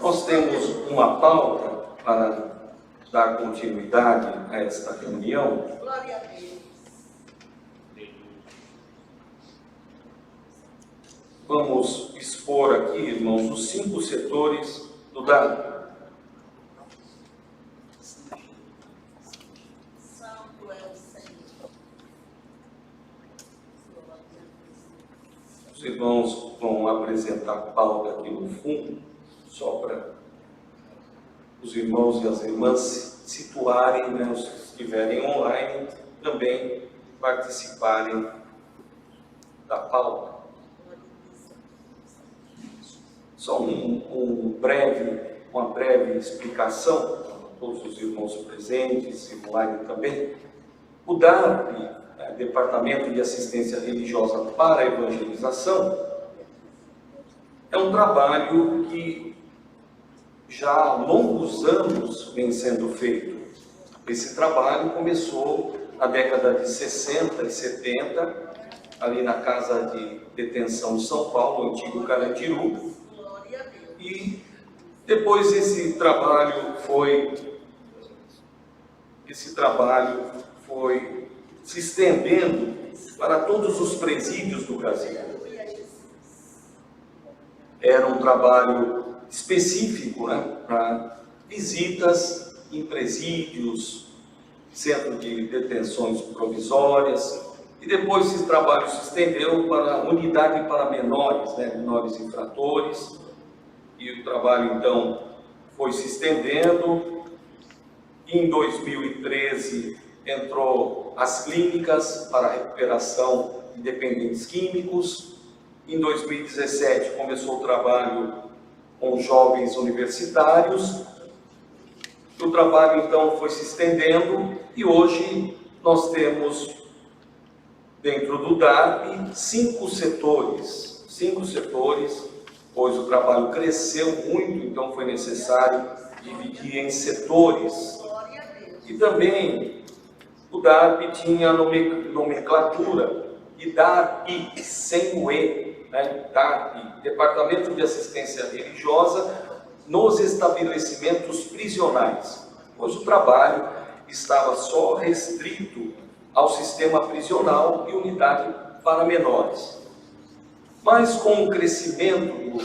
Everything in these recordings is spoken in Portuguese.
Nós temos uma pauta para dar continuidade a esta reunião. Glória a Deus. Vamos expor aqui, irmãos, os 5 setores do dado. Santo é o Senhor. Os irmãos vão apresentar a pauta aqui no fundo, só para os irmãos e as irmãs se situarem, né, os que estiverem online, também participarem da pauta. Só uma breve explicação a todos os irmãos presentes e online também. O DARP, Departamento de Assistência Religiosa para a Evangelização, é um trabalho que já há longos anos vem sendo feito. Esse trabalho começou na década de 60 e 70, ali na Casa de Detenção de São Paulo, o antigo Carandiru. E depois esse trabalho foi se estendendo para todos os presídios do Brasil. Era um trabalho específico, né, para visitas em presídios, centro de detenções provisórias, e depois esse trabalho se estendeu para a unidade para menores, né, menores infratores. E o trabalho, então, foi se estendendo. Em 2013, entrou as clínicas para a recuperação de dependentes químicos. Em 2017, começou o trabalho com jovens universitários. O trabalho, então, foi se estendendo e hoje nós temos, dentro do DARP, 5 setores, pois o trabalho cresceu muito, então foi necessário dividir em setores. E também o DARP tinha a nomenclatura de DARP, sem o E, né? DARP, Departamento de Assistência Religiosa nos Estabelecimentos Prisionais, pois o trabalho estava só restrito ao sistema prisional e unidade para menores. Mas com o crescimento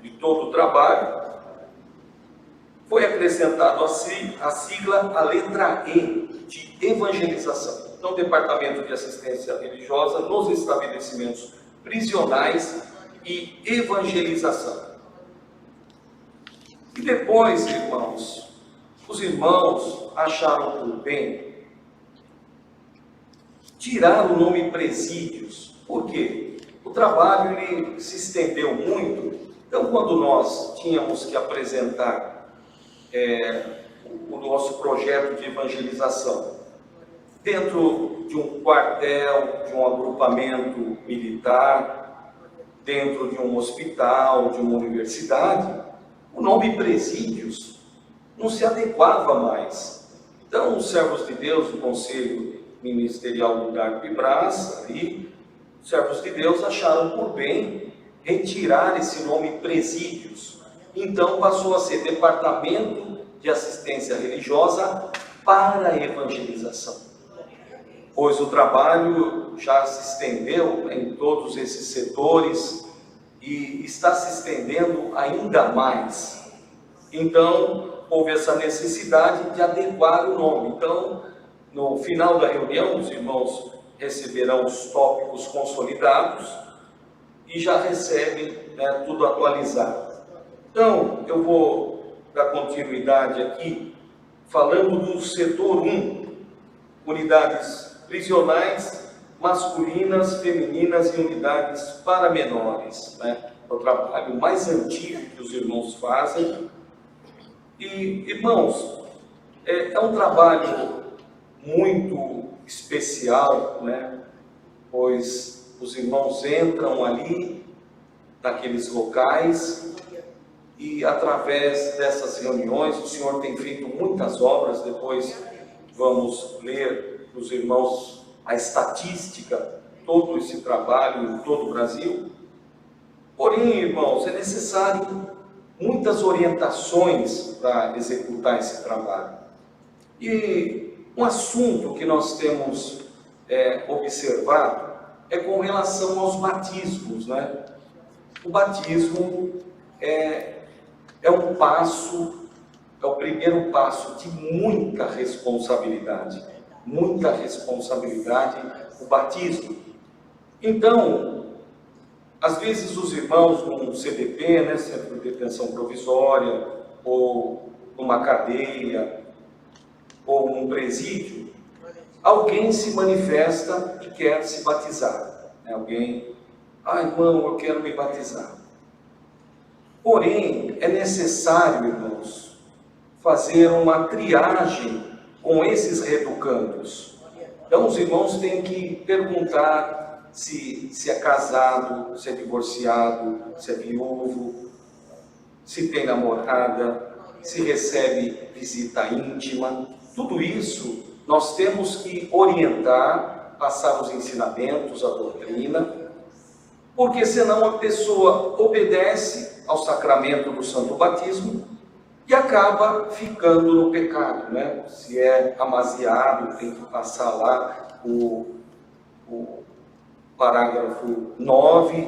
de todo o trabalho, foi acrescentado a sigla, a letra E, de evangelização. Então, Departamento de Assistência Religiosa nos Estabelecimentos Prisionais e Evangelização. E depois, irmãos, os irmãos acharam por bem tirar o nome presídios. Por quê? O trabalho ele se estendeu muito, então quando nós tínhamos que apresentar o nosso projeto de evangelização dentro de um quartel, de um agrupamento militar, dentro de um hospital, de uma universidade, o nome presídios não se adequava mais. Então os servos de Deus, o Conselho Ministerial do DARP-Brás, ali, os servos de Deus acharam por bem retirar esse nome presídios. Então passou a ser Departamento de Assistência Religiosa para a Evangelização. Pois o trabalho já se estendeu em todos esses setores e está se estendendo ainda mais. Então houve essa necessidade de adequar o nome. Então, no final da reunião, os irmãos receberão os tópicos consolidados e já recebem, né, tudo atualizado. Então, eu vou dar continuidade aqui, falando do setor 1, unidades prisionais, masculinas, femininas e unidades para menores, né? É o trabalho mais antigo que os irmãos fazem. E, irmãos, é um trabalho muito especial, né? Pois os irmãos entram ali, naqueles locais, e através dessas reuniões, o Senhor tem feito muitas obras. Depois vamos ler para os irmãos a estatística, todo esse trabalho em todo o Brasil. Porém, irmãos, é necessário muitas orientações para executar esse trabalho. E um assunto que nós temos observado é com relação aos batismos, né? O batismo é um passo, é o primeiro passo de muita responsabilidade o batismo. Então, às vezes os irmãos num CDP, né, Centro de Detenção Provisória, ou numa cadeia, ou num presídio, alguém se manifesta e quer se batizar. Alguém, irmão, eu quero me batizar. Porém, é necessário, irmãos, fazer uma triagem com esses reeducandos. Então, os irmãos têm que perguntar se é casado, se é divorciado, se é viúvo, se tem namorada, se recebe visita íntima. Tudo isso nós temos que orientar, passar os ensinamentos, a doutrina, porque senão a pessoa obedece ao sacramento do Santo Batismo e acaba ficando no pecado, né? Se é amaziado, tem que passar lá o parágrafo 9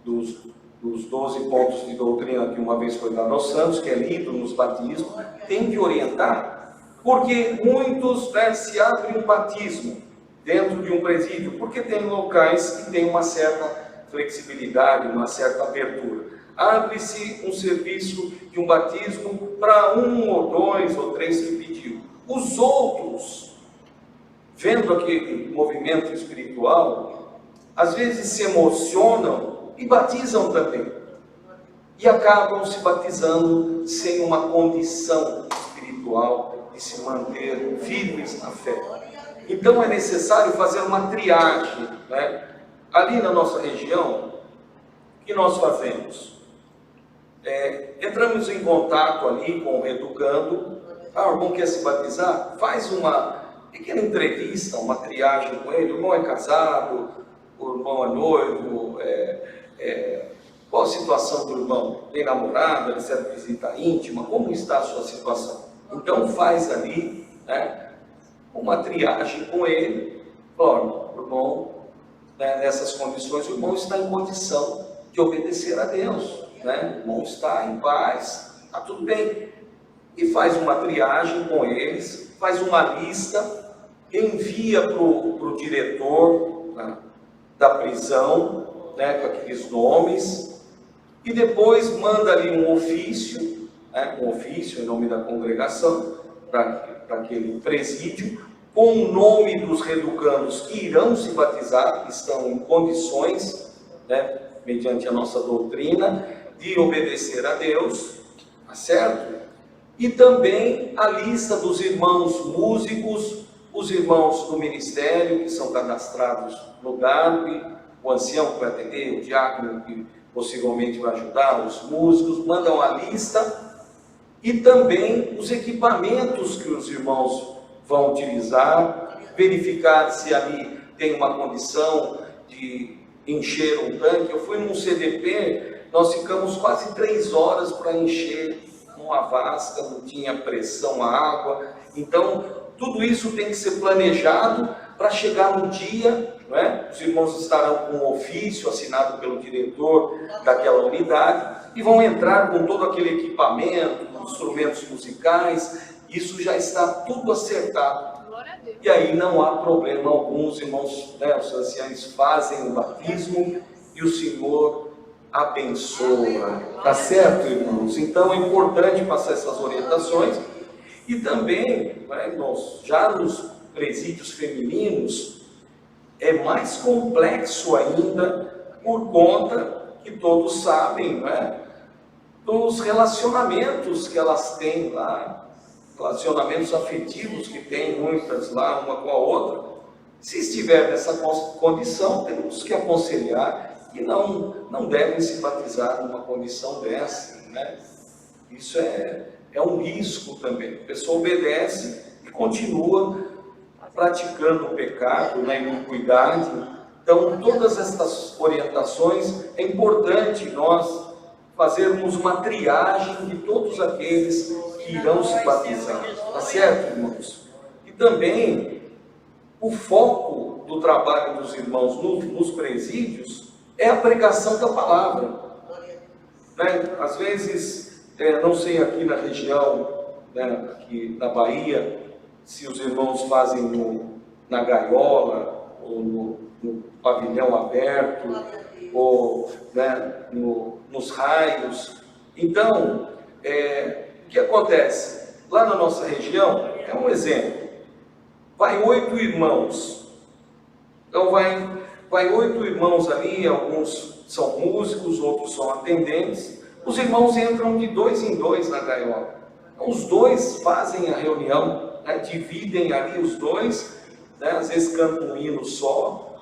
dos 12 pontos de doutrina que uma vez foi dado aos santos, que é lido nos batismos, tem que orientar, porque muitos, né, se abrem um batismo dentro de um presídio, porque tem locais que tem uma certa flexibilidade, uma certa abertura. Abre-se um serviço de um batismo para 1 ou 2 ou 3 que pediu. Os outros, vendo aquele movimento espiritual, às vezes se emocionam e batizam também. E acabam se batizando sem uma condição espiritual de se manter firmes na fé. Então é necessário fazer uma triagem, né? Ali na nossa região, o que nós fazemos? Entramos em contato ali com o reeducando. O irmão quer se batizar? Faz uma pequena entrevista, uma triagem com ele. O irmão é casado, o irmão é noivo, qual a situação do irmão? Tem namorada, recebe visita íntima? Como está a sua situação? Então faz ali, né, uma triagem com ele. O irmão, né, nessas condições, o irmão está em condição de obedecer a Deus, né? O irmão está em paz, está tudo bem. E faz uma triagem com eles, faz uma lista, envia para o diretor, né, da prisão, né, com aqueles nomes, e depois manda ali um ofício, né, um ofício em nome da congregação, para aquele presídio, com o nome dos reeducandos que irão se batizar, que estão em condições, né, mediante a nossa doutrina, de obedecer a Deus, tá certo? E também a lista dos irmãos músicos, os irmãos do ministério, que são cadastrados no GARP, o ancião que vai atender, o diácono que possivelmente vai ajudar, os músicos, mandam a lista, e também os equipamentos que os irmãos vão utilizar, verificar se ali tem uma condição de encher um tanque. Eu fui num CDP, nós ficamos quase 3 horas para encher uma vasca, não tinha pressão a água. Então, tudo isso tem que ser planejado para chegar no dia, não é? Os irmãos estarão com um ofício assinado pelo diretor daquela unidade e vão entrar com todo aquele equipamento, instrumentos musicais. Isso já está tudo acertado. E aí não há problema algum. Os irmãos, né, os anciãos fazem o batismo e o Senhor abençoa. Tá certo, irmãos? Então é importante passar essas orientações. E também, né, irmãos, já nos presídios femininos é mais complexo ainda, por conta que todos sabem, né, dos relacionamentos que elas têm lá, relacionamentos afetivos que tem muitas lá, uma com a outra. Se estiver nessa condição, temos que aconselhar que não devem se batizar numa condição dessa, né? Isso é um risco também. A pessoa obedece e continua praticando o pecado, na iniquidade. Então, todas essas orientações, é importante nós fazermos uma triagem de todos aqueles que irão se batizar. Tá certo, irmãos? E também o foco do trabalho dos irmãos nos presídios é a pregação da palavra. Né? Às vezes, não sei aqui na região, né, aqui na Bahia, se os irmãos fazem na gaiola, ou no pavilhão aberto, ou né, nos raios. Então, o que acontece? Lá na nossa região, é um exemplo, vai 8 irmãos, então vai 8 irmãos ali, alguns são músicos, outros são atendentes, os irmãos entram de 2 em 2 na gaiola, então, os 2 fazem a reunião, né, dividem ali os 2, né, às vezes cantam um hino só,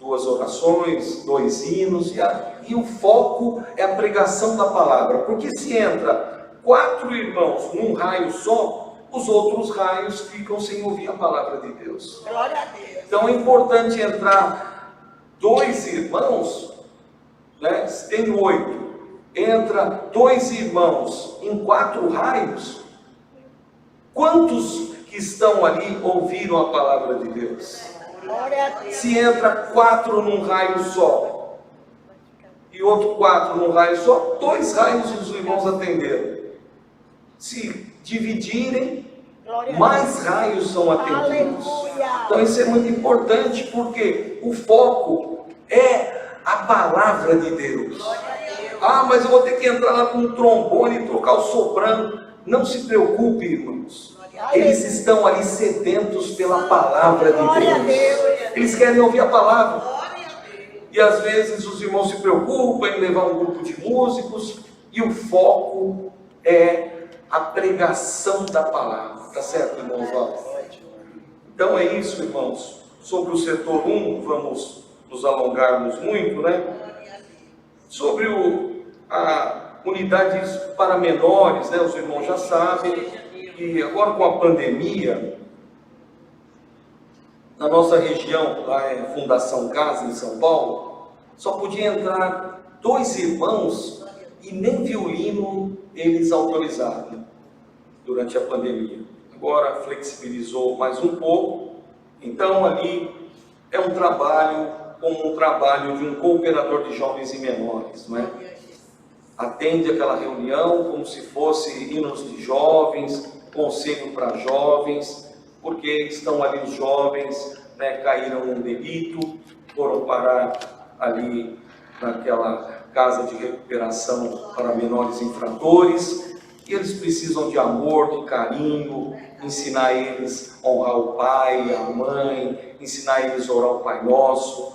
2 orações, 2 hinos, e o foco é a pregação da palavra, porque se entra 4 irmãos num raio só, os outros raios ficam sem ouvir a palavra de Deus. Glória a Deus. Então é importante entrar 2 irmãos, né? Se tem 8, entra 2 irmãos em 4 raios, quantos que estão ali ouviram a palavra de Deus? Glória a Deus. Se entra 4 num raio só, e outro 4 num raio só, 2 raios os irmãos atenderam. Se dividirem, mais raios são atendidos. Aleluia. Então isso é muito importante, porque o foco é a palavra de Deus. Ah, mas eu vou ter que entrar lá com um trombone e tocar o soprano. Não se preocupe, irmãos. Eles estão ali sedentos pela palavra de Deus. Eles querem ouvir a palavra. E às vezes os irmãos se preocupam em levar um grupo de músicos, e o foco é a pregação da palavra. Tá certo, irmãos? Então é isso, irmãos. Sobre o setor 1, vamos nos alongarmos muito, né? Sobre a unidades para menores, né? Os irmãos já sabem. E agora com a pandemia, na nossa região, lá é Fundação Casa, em São Paulo, só podia entrar 2 irmãos e nem violino eles autorizaram durante a pandemia. Agora flexibilizou mais um pouco, então ali é um trabalho como um trabalho de um cooperador de jovens e menores, não é? Atende aquela reunião como se fosse hinos de jovens, conselho para jovens, porque estão ali os jovens, né, caíram num delito, foram parar ali naquela casa de recuperação para menores infratores, e eles precisam de amor, de carinho, ensinar eles a honrar o pai, a mãe, ensinar eles a orar o Pai Nosso,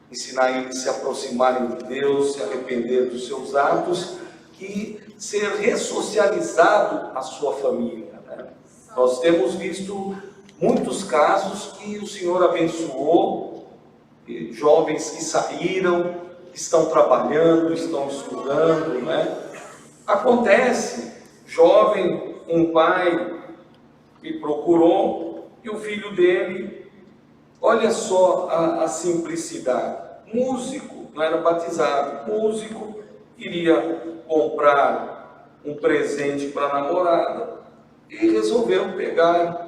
ensinar eles a se aproximarem de Deus, se arrepender dos seus atos e ser ressocializado à sua família. Né? Nós temos visto muitos casos que o Senhor abençoou, jovens que saíram, estão trabalhando, estão estudando, né? Acontece, jovem, um pai me procurou e o filho dele, olha só a simplicidade, músico, não era batizado, músico, iria comprar um presente para a namorada e resolveu pegar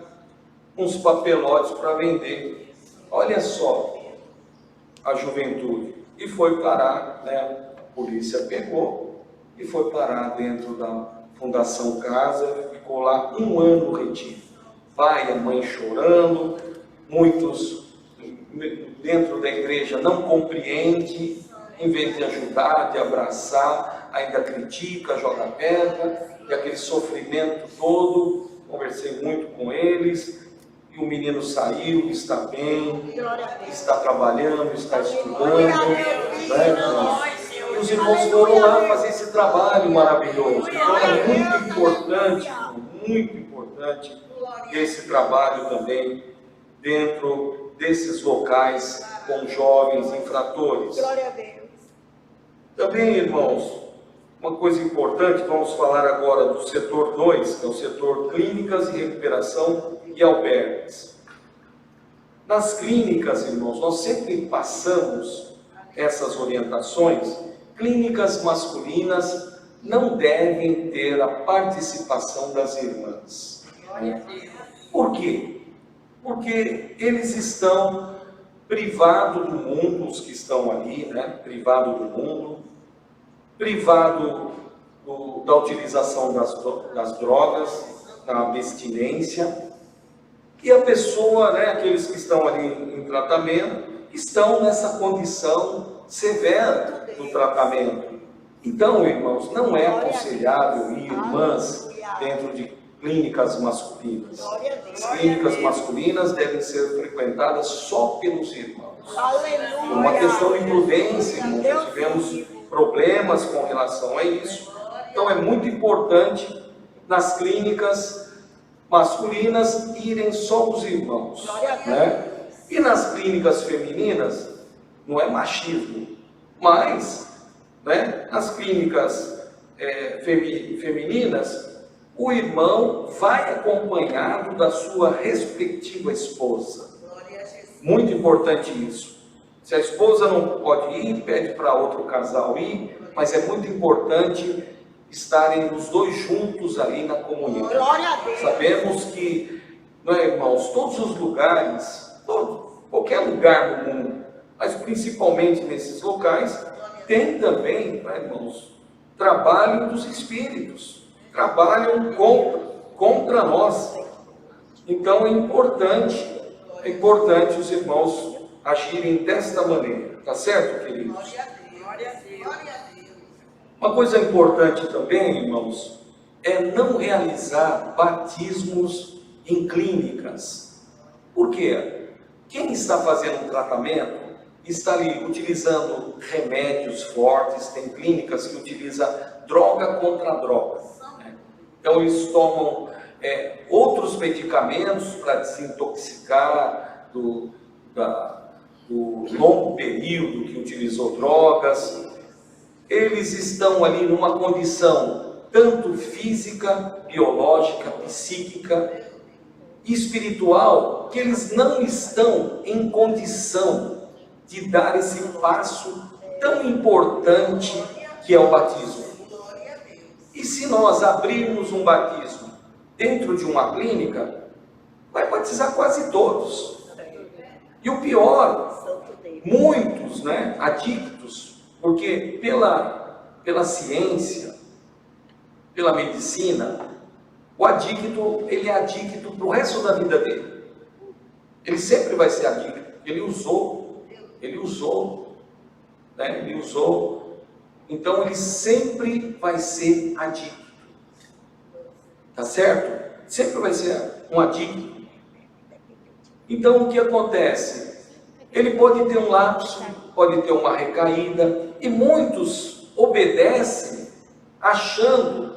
uns papelotes para vender. Olha só a juventude. E foi parar, né? A polícia pegou e foi parar dentro da Fundação Casa, ficou lá 1 ano retido. Pai e a mãe chorando, muitos dentro da igreja não compreendem, em vez de ajudar, de abraçar, ainda critica, joga pedra, e aquele sofrimento todo. Conversei muito com eles, e o menino saiu, está bem, está trabalhando, está estudando, né? E os irmãos foram lá fazer esse trabalho maravilhoso. Então é muito importante esse trabalho também dentro desses locais com jovens infratores. Glória a Deus. Também, irmãos, uma coisa importante, vamos falar agora do setor 2, que é o setor clínicas e recuperação e albergues. Nas clínicas, irmãos, nós sempre passamos essas orientações, clínicas masculinas não devem ter a participação das irmãs. Por quê? Porque eles estão privados do mundo, os que estão ali, né? Privado do mundo, privado da utilização das drogas, da abstinência, e a pessoa, né, aqueles que estão ali em tratamento, estão nessa condição severa do tratamento. Então, irmãos, não é aconselhável ir, irmãs, dentro de clínicas masculinas. As clínicas masculinas devem ser frequentadas só pelos irmãos. Uma questão de prudência, irmãos, nós tivemos problemas com relação a isso. Então é muito importante nas clínicas masculinas irem só os irmãos, né? E nas clínicas femininas, não é machismo, mas, né, nas clínicas femininas, o irmão vai acompanhado da sua respectiva esposa. Muito importante isso. Se a esposa não pode ir, pede para outro casal ir, mas é muito importante estarem os dois juntos ali na comunhão. Sabemos que, não é, irmãos, todos os lugares, qualquer lugar do mundo, mas principalmente nesses locais, tem também, não é, irmãos, trabalho dos espíritos, trabalham contra nós. Então é importante os irmãos agirem desta maneira, tá certo, queridos? Glória a Deus. Uma coisa importante também, irmãos, é não realizar batismos em clínicas. Por quê? Quem está fazendo um tratamento está ali utilizando remédios fortes, tem clínicas que utilizam droga contra droga, né? Então eles tomam outros medicamentos para desintoxicar do longo período que utilizou drogas. Eles estão ali numa condição tanto física, biológica, psíquica e espiritual, que eles não estão em condição de dar esse passo tão importante que é o batismo. E se nós abrirmos um batismo dentro de uma clínica, vai batizar quase todos. E o pior, muitos, né, adictos, porque pela ciência, pela medicina, o adicto, ele é adicto para o resto da vida dele. Ele sempre vai ser adicto. Ele usou, né? Ele usou. Então ele sempre vai ser adicto. Tá certo? Sempre vai ser um adicto. Então o que acontece? Ele pode ter um lapso, pode ter uma recaída, e muitos obedecem achando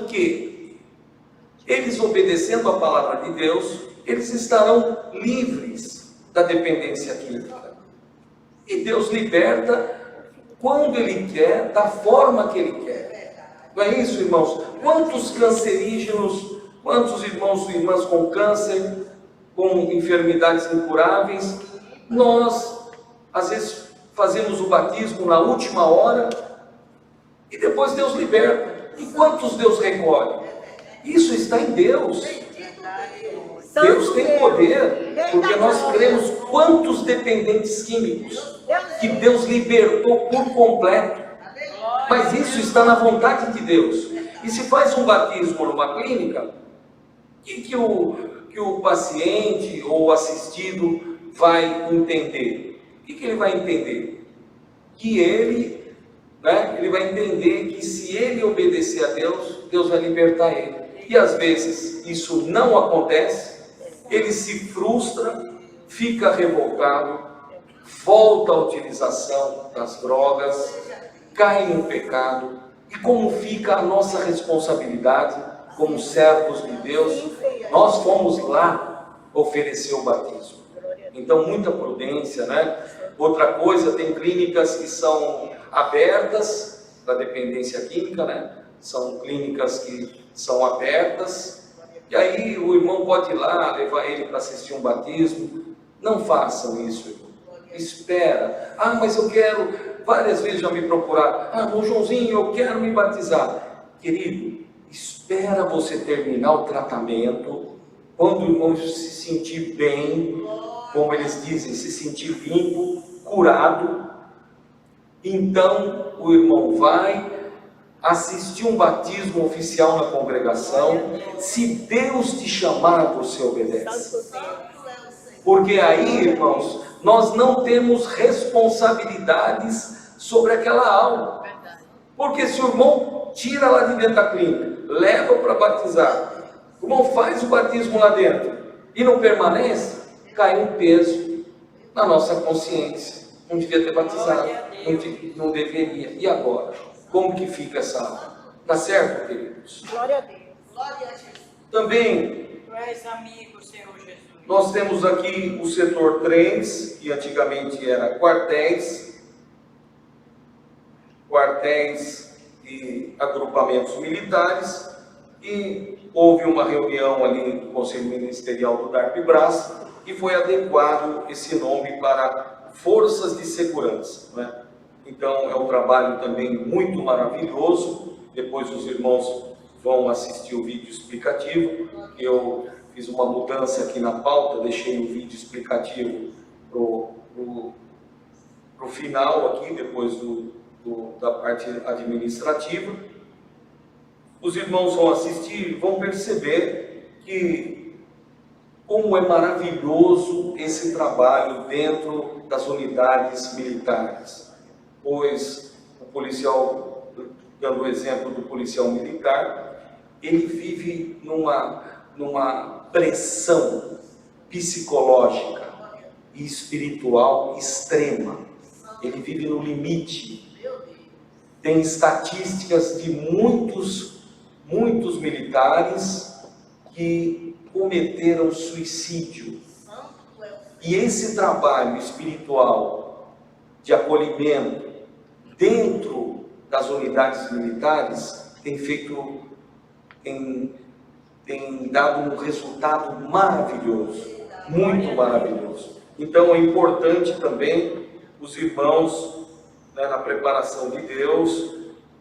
que eles obedecendo a palavra de Deus, eles estarão livres da dependência química. E Deus liberta quando Ele quer, da forma que Ele quer. Não é isso, irmãos? Quantos cancerígenos, quantos irmãos e irmãs com câncer, com enfermidades incuráveis, nós, às vezes, fazemos o batismo na última hora, e depois Deus liberta. E quantos Deus recolhe? Isso está em Deus. Deus tem poder, porque nós cremos quantos dependentes químicos que Deus libertou por completo. Mas isso está na vontade de Deus. E se faz um batismo numa clínica, que o paciente ou o assistido vai entender? O que ele vai entender? Que ele vai entender que se ele obedecer a Deus, Deus vai libertar ele. E às vezes isso não acontece, ele se frustra, fica revoltado, volta à utilização das drogas, cai no pecado. E como fica a nossa responsabilidade como servos de Deus? Nós fomos lá oferecer o batismo. Então, muita prudência, né? Outra coisa, tem clínicas que são abertas para dependência química, né? São clínicas que são abertas, e aí o irmão pode ir lá, levar ele para assistir um batismo. Não façam isso, irmão. espera. Ah, mas eu quero, várias vezes já me procuraram. Ah, irmão Joãozinho, eu quero me batizar. Querido, espera você terminar o tratamento, quando o irmão se sentir bem, como eles dizem, se sentir limpo, curado, então o irmão vai assistir um batismo oficial na congregação. Se Deus te chamar, você obedece. Porque aí, irmãos, nós não temos responsabilidades sobre aquela alma. Porque se o irmão tira lá de dentro da clínica, leva para batizar, o irmão faz o batismo lá dentro e não permanece, cai um peso na nossa consciência. Não devia ter batizado, não deveria. E agora? Como que fica essa alma? Tá certo, queridos? Glória a Deus. Glória a Jesus. Também, Tu és amigo, Senhor Jesus. nós temos aqui o setor trens, que antigamente era quartéis e agrupamentos militares, e houve uma reunião ali do Conselho Ministerial do DARP-Brás, e foi adequado esse nome para Forças de Segurança, né? Então é um trabalho também muito maravilhoso. Depois os irmãos vão assistir o vídeo explicativo. Eu fiz uma mudança aqui na pauta, deixei o vídeo explicativo pro final aqui, depois da parte administrativa. Os irmãos vão assistir e vão perceber que como é maravilhoso esse trabalho dentro das unidades militares. Pois o policial, dando o exemplo do policial militar, ele vive numa pressão psicológica e espiritual extrema. Ele vive no limite. Tem estatísticas de muitos militares que cometeram suicídio. E esse trabalho espiritual de acolhimento dentro das unidades militares tem dado um resultado maravilhoso, muito maravilhoso. Então é importante também os irmãos, né, na preparação de Deus,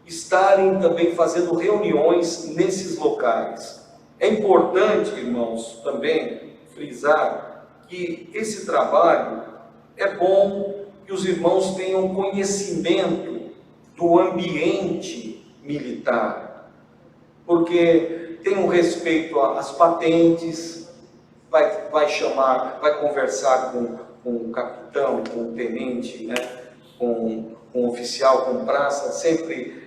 estarem também fazendo reuniões nesses locais. É importante, irmãos, também frisar que esse trabalho é bom que os irmãos tenham conhecimento do ambiente militar, porque tem um respeito às patentes, vai conversar com o capitão, com o tenente, né, com o oficial, com o praça, sempre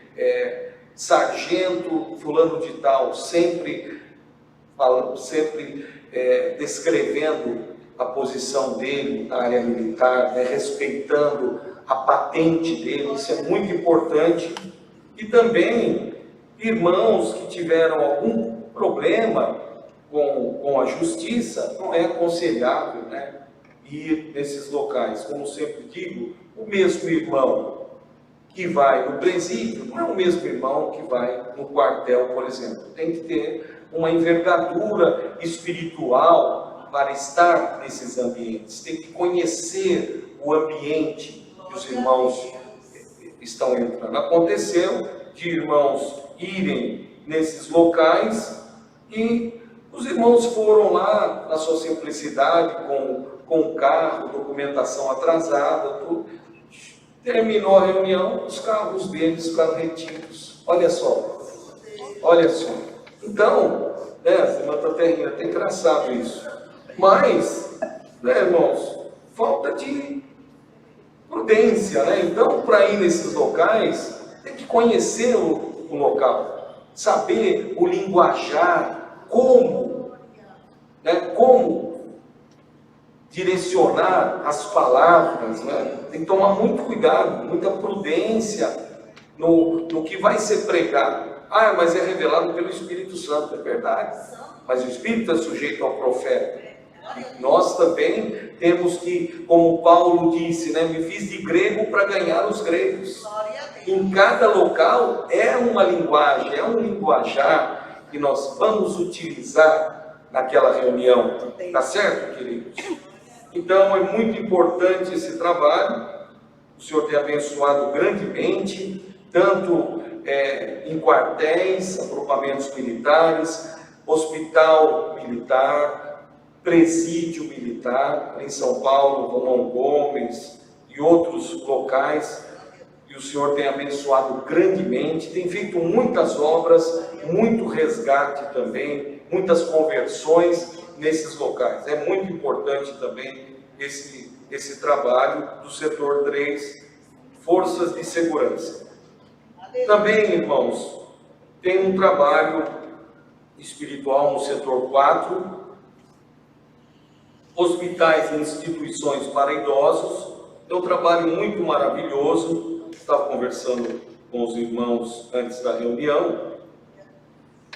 sargento fulano de tal, sempre descrevendo a posição dele na área militar, né, respeitando a patente dele. Isso é muito importante. E também irmãos que tiveram algum problema com a justiça, não é aconselhável, né, ir nesses locais. Como sempre digo, o mesmo irmão que vai no presídio não é o mesmo irmão que vai no quartel, por exemplo. Tem que ter uma envergadura espiritual para estar nesses ambientes. Tem que conhecer o ambiente que os irmãos estão entrando. Aconteceu de irmãos irem nesses locais e os irmãos foram lá na sua simplicidade, com o carro, documentação atrasada, tudo. Terminou a reunião, os carros deles ficaram retidos. Olha só. Então, né, irmã Taterrina, é engraçado isso. Mas, né, irmãos, falta de prudência, né? Então, para ir nesses locais, tem que conhecer o local, saber o linguajar, como direcionar as palavras, né? Tem que tomar muito cuidado, muita prudência no que vai ser pregado. Ah, mas é revelado pelo Espírito Santo, é verdade. Mas o Espírito é sujeito ao profeta. E nós também temos que, como Paulo disse, né, me fiz de grego para ganhar os gregos. Em cada local é uma linguagem, é um linguajar que nós vamos utilizar naquela reunião. Tá certo, queridos? Então, é muito importante esse trabalho. O Senhor tem abençoado grandemente, tanto em quartéis, agrupamentos militares, hospital militar, presídio militar, em São Paulo, Romão Gomes e outros locais. E o Senhor tem abençoado grandemente, tem feito muitas obras, muito resgate também, muitas conversões nesses locais. É muito importante também esse trabalho do setor 3, forças de segurança. Também, irmãos, tem um trabalho espiritual no setor 4, hospitais e instituições para idosos. É um trabalho muito maravilhoso. Estava conversando com os irmãos antes da reunião.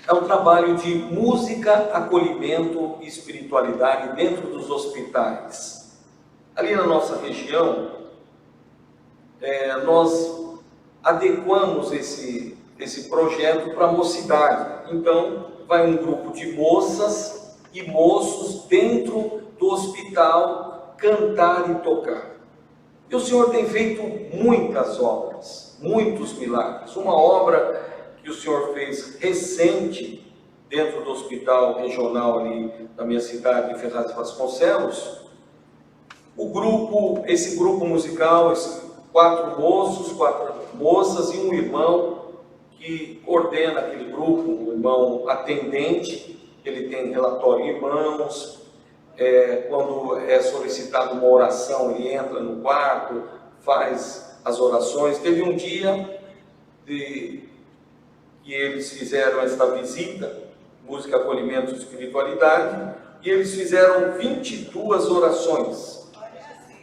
É um trabalho de música, acolhimento e espiritualidade dentro dos hospitais. Ali na nossa região, nós adequamos esse projeto para a mocidade. Então, vai um grupo de moças e moços dentro do hospital cantar e tocar. E o Senhor tem feito muitas obras, muitos milagres. Uma obra que o Senhor fez recente dentro do hospital regional ali da minha cidade, de Ferraz de Vasconcelos. Esse grupo musical, 4 moços, 4 moças e um irmão que coordena aquele grupo, um irmão atendente. Ele tem relatório em mãos. Quando é solicitada uma oração, ele entra no quarto, faz as orações. Teve um dia que eles fizeram esta visita, música, acolhimento e espiritualidade, e eles fizeram 22 orações.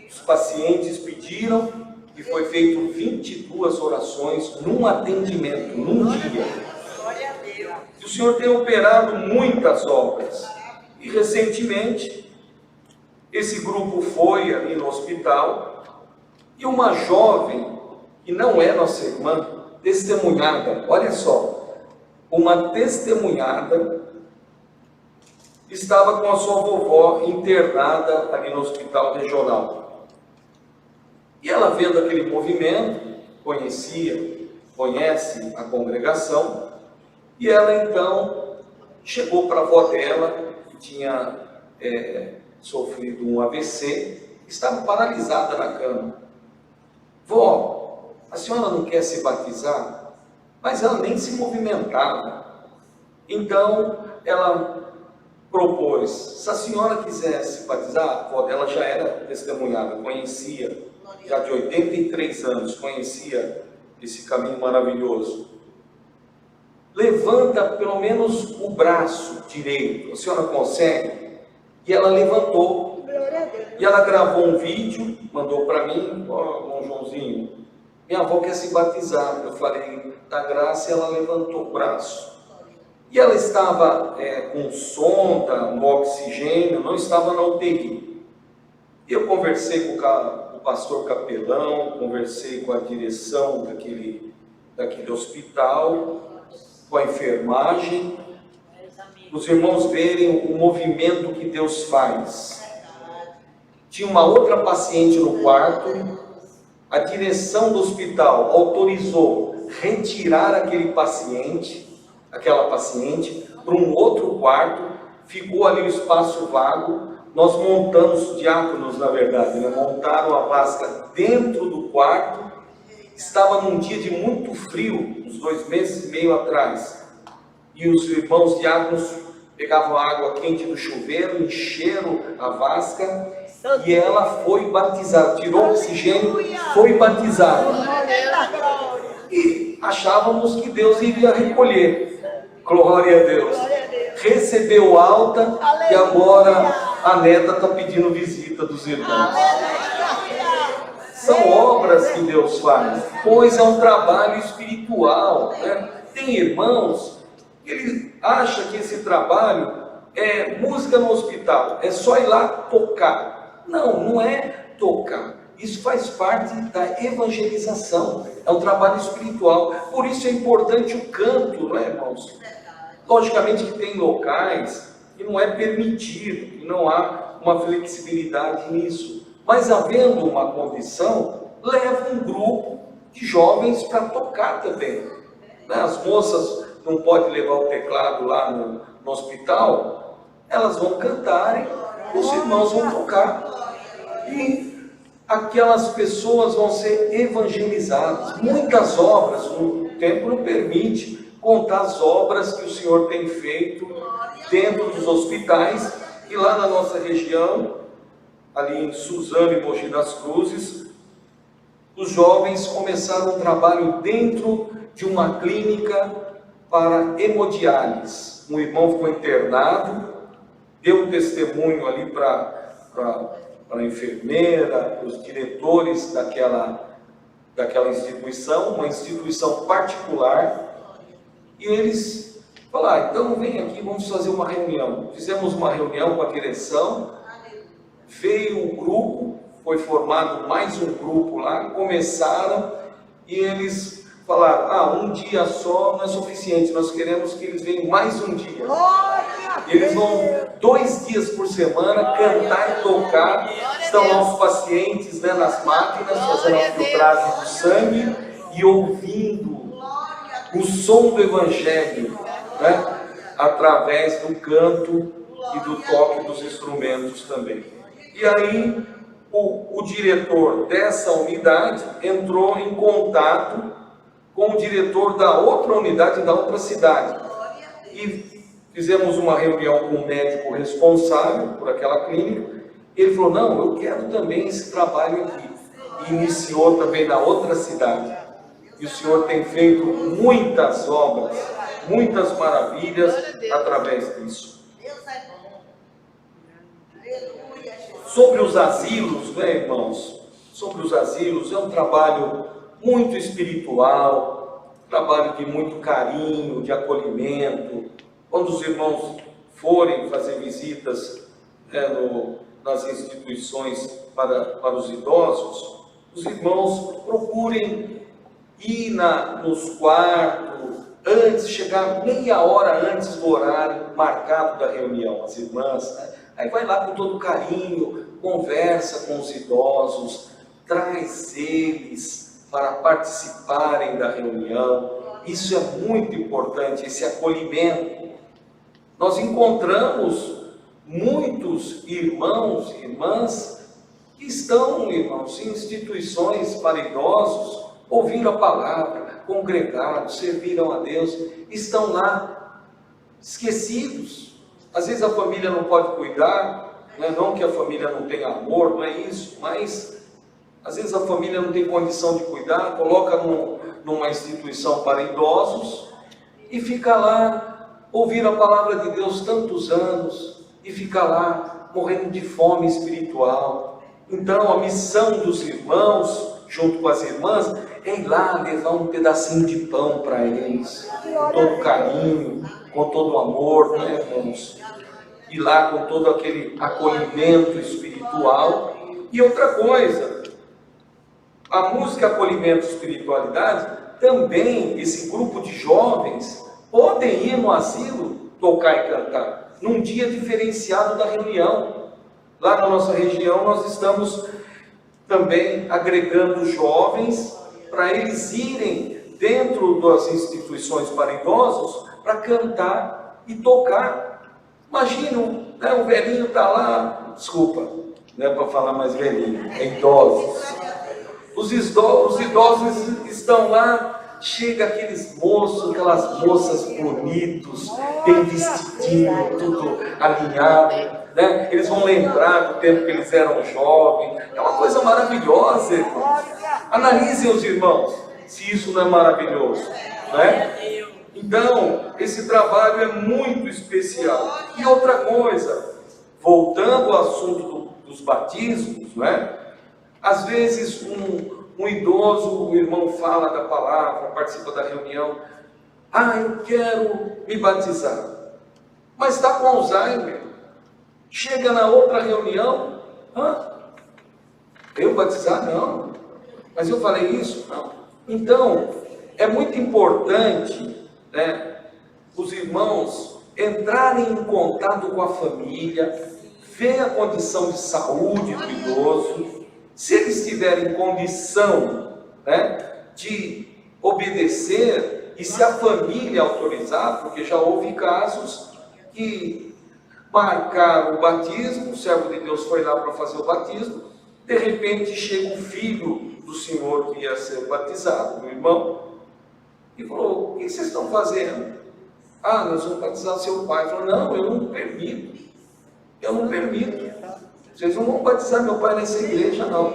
Os pacientes pediram e foi feito 22 orações num atendimento, num dia. E o Senhor tem operado muitas obras. E recentemente, esse grupo foi ali no hospital e uma jovem, que não é nossa irmã, testemunhada, olha só, uma testemunhada estava com a sua vovó internada ali no hospital regional. E ela, vendo aquele movimento, conhece a congregação, e ela então chegou para a avó dela, que tinha sofrido um AVC, estava paralisada na cama. Vó, a senhora não quer se batizar? Mas ela nem se movimentava. Então ela propôs: se a senhora quisesse batizar, a avó dela já era testemunhada, conhecia, já de 83 anos, conhecia esse caminho maravilhoso. Levanta pelo menos o braço direito, a senhora consegue? E ela levantou. E ela gravou um vídeo, mandou para mim: ó, Joãozinho, minha avó quer se batizar. Eu falei da graça, e ela levantou o braço. E ela estava com sonda, no oxigênio, não estava na UTI. E eu conversei com o pastor capelão, conversei com a direção daquele hospital, com a enfermagem, os irmãos verem o movimento que Deus faz. Tinha uma outra paciente no quarto, a direção do hospital autorizou retirar aquela paciente para um outro quarto, ficou ali o espaço vago. Nós montamos, diáconos na verdade, montaram a vasca dentro do quarto. Estava num dia de muito frio, uns 2 meses e meio atrás, e os irmãos diáconos pegavam a água quente do chuveiro, encheram a vasca, e ela foi batizada, tirou o oxigênio, foi batizada. E achávamos que Deus iria recolher. Glória a Deus. Recebeu alta e agora a neta está pedindo visita dos irmãos. São obras que Deus faz, pois é um trabalho espiritual, né? Tem irmãos que ele acha que esse trabalho é música no hospital, é só ir lá tocar. Não, não é tocar. Isso faz parte da evangelização, é um trabalho espiritual. Por isso é importante o canto, não é, irmãos? Logicamente que tem locais que não é permitido, que não há uma flexibilidade nisso. Mas havendo uma condição, leva um grupo de jovens para tocar também. As moças não podem levar o teclado lá no hospital, elas vão cantarem, os irmãos vão tocar. E aquelas pessoas vão ser evangelizadas. Muitas obras, o tempo não permite contar as obras que o Senhor tem feito dentro dos hospitais. E lá na nossa região, ali em Suzano e Mogi das Cruzes, os jovens começaram um trabalho dentro de uma clínica para hemodiálise. Um irmão ficou internado, deu um testemunho ali para a enfermeira, para os diretores daquela instituição, uma instituição particular, e eles falaram: então vem aqui, vamos fazer uma reunião. Fizemos uma reunião com a direção, veio um grupo, foi formado mais um grupo lá, começaram, e eles falaram: um dia só não é suficiente, nós queremos que eles venham mais um dia. Eles vão 2 dias por semana cantar e tocar. Estão lá os pacientes, nas máquinas, fazendo a filtragem do sangue e ouvindo o som do Evangelho, através do canto e do toque dos instrumentos também. E aí o diretor dessa unidade entrou em contato com o diretor da outra unidade, da outra cidade, e fizemos uma reunião com o médico responsável por aquela clínica. Ele falou: não, eu quero também esse trabalho aqui. E iniciou também na outra cidade. E o Senhor tem feito muitas obras, muitas maravilhas através disso. Sobre os asilos, irmãos? Sobre os asilos, é um trabalho muito espiritual, trabalho de muito carinho, de acolhimento. Quando os irmãos forem fazer visitas nas instituições para os idosos, os irmãos procurem ir nos quartos, antes, chegar meia hora antes do horário marcado da reunião, as irmãs, aí vai lá com todo carinho, conversa com os idosos, traz eles para participarem da reunião. Isso é muito importante, esse acolhimento. Nós encontramos muitos irmãos e irmãs que estão, irmãos, em instituições para idosos, ouviram a palavra, congregaram, serviram a Deus, estão lá esquecidos. Às vezes a família não pode cuidar, não que a família não tenha amor, não é isso, mas às vezes a família não tem condição de cuidar, coloca numa instituição para idosos e fica lá, ouvir a palavra de Deus tantos anos, e fica lá morrendo de fome espiritual. Então a missão dos irmãos, junto com as irmãs, é ir lá levar um pedacinho de pão para eles, com todo carinho, com todo amor, irmãos? Ir lá com todo aquele acolhimento espiritual. E outra coisa, a música acolhimento e espiritualidade, também esse grupo de jovens podem ir no asilo tocar e cantar, num dia diferenciado da reunião. Lá na nossa região nós estamos também agregando jovens para eles irem dentro das instituições para idosos para cantar e tocar. Imagina, o velhinho está lá, desculpa, não é para falar mais velhinho, é idosos. Os idosos estão lá, chega aqueles moços, aquelas moças bonitos, bem vestidinho, tudo alinhado, Eles vão lembrar do tempo que eles eram jovens. É uma coisa maravilhosa, irmãos. Analisem os irmãos, se isso não é maravilhoso, Então, esse trabalho é muito especial. E outra coisa, voltando ao assunto dos batismos, Às vezes um idoso, o irmão fala da palavra, participa da reunião: eu quero me batizar, mas está com Alzheimer. Chega na outra reunião: eu batizar? Não. Mas eu falei isso? Não. Então, é muito importante, os irmãos entrarem em contato com a família, vê a condição de saúde do idoso, se eles tiverem condição, né, de obedecer, e se a família autorizar, porque já houve casos que marcaram o batismo, o servo de Deus foi lá para fazer o batismo, de repente chega o filho do senhor que ia ser batizado, meu irmão, e falou: o que vocês estão fazendo? Ah, nós vamos batizar seu pai. Falou: não, eu não permito. Eu não permito. Vocês não vão batizar meu pai nessa igreja, não.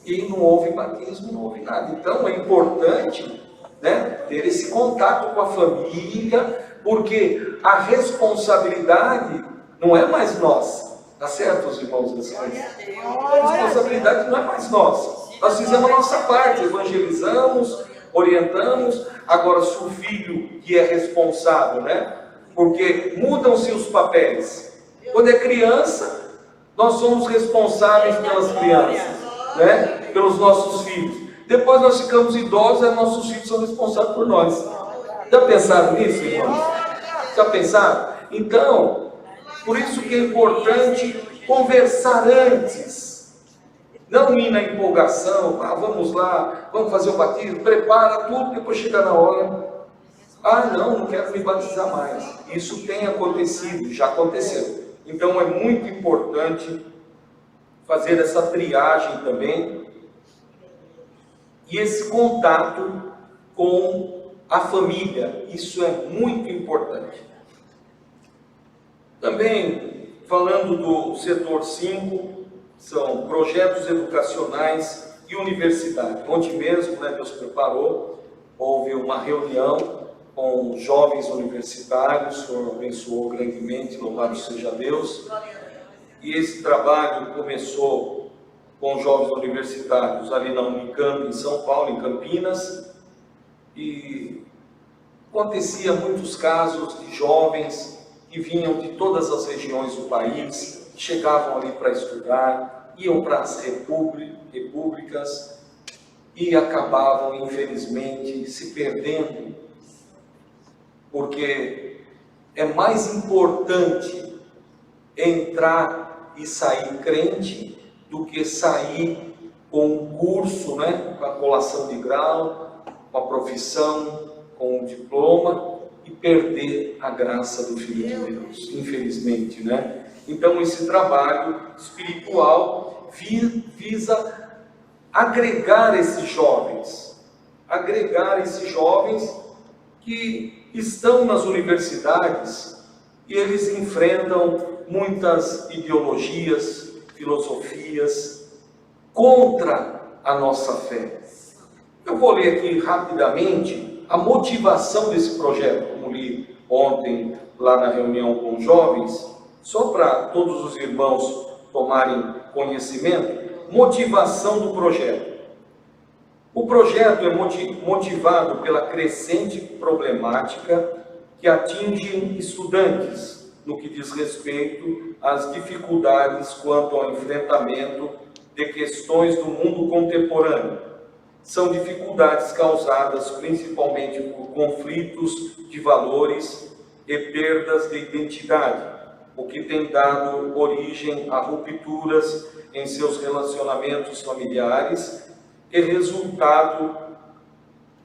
E não houve batismo, não houve nada. Então é importante, né, ter esse contato com a família, porque a responsabilidade não é mais nossa. Tá certo, os irmãos? A responsabilidade não é mais nossa. Nós fizemos a nossa parte, evangelizamos, orientamos. Agora, se o filho que é responsável, né? Porque mudam-se os papéis. Quando é criança, nós somos responsáveis pelas crianças, né? Pelos nossos filhos. Depois nós ficamos idosos e nossos filhos são responsáveis por nós. Já pensaram nisso, irmãos? Já pensaram? Então, por isso que é importante conversar antes. Não ir na empolgação, vamos lá, vamos fazer o batismo, prepara tudo, depois chega na hora, não quero me batizar mais. Isso tem acontecido, já aconteceu. Então é muito importante fazer essa triagem também, e esse contato com a família, isso é muito importante. Também, falando do setor 5, são projetos educacionais e universidade. Ontem mesmo, né, Deus preparou, houve uma reunião com jovens universitários, o Senhor abençoou grandemente, louvado seja Deus. E esse trabalho começou com jovens universitários ali na Unicamp, em São Paulo, em Campinas, e acontecia muitos casos de jovens que vinham de todas as regiões do país, chegavam ali para estudar, iam para as repúblicas e acabavam, infelizmente, se perdendo, porque é mais importante entrar e sair crente do que sair com um curso, né, com a colação de grau, com a profissão, com um diploma, e perder a graça do Filho de Deus, infelizmente, né? Então, esse trabalho espiritual visa agregar esses jovens que estão nas universidades e eles enfrentam muitas ideologias, filosofias contra a nossa fé. Eu vou ler aqui rapidamente a motivação desse projeto, como li ontem lá na reunião com os jovens, só para todos os irmãos tomarem conhecimento. Motivação do projeto. O projeto é motivado pela crescente problemática que atinge estudantes no que diz respeito às dificuldades quanto ao enfrentamento de questões do mundo contemporâneo. São dificuldades causadas principalmente por conflitos de valores e perdas de identidade, o que tem dado origem a rupturas em seus relacionamentos familiares e resultado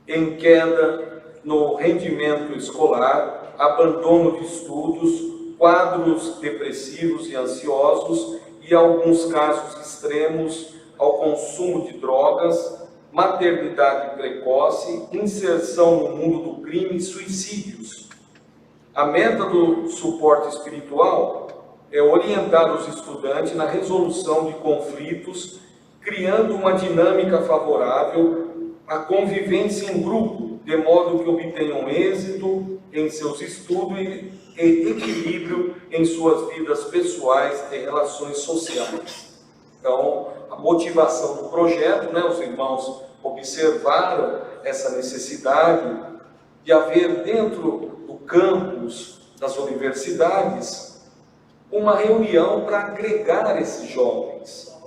em queda no rendimento escolar, abandono de estudos, quadros depressivos e ansiosos e, em alguns casos extremos, ao consumo de drogas, maternidade precoce, inserção no mundo do crime e suicídios. A meta do suporte espiritual é orientar os estudantes na resolução de conflitos, criando uma dinâmica favorável à convivência em grupo, de modo que obtenham êxito em seus estudos e equilíbrio em suas vidas pessoais e relações sociais. Então, a motivação do projeto, né, os irmãos observaram essa necessidade de haver dentro do campus das universidades uma reunião para agregar esses jovens,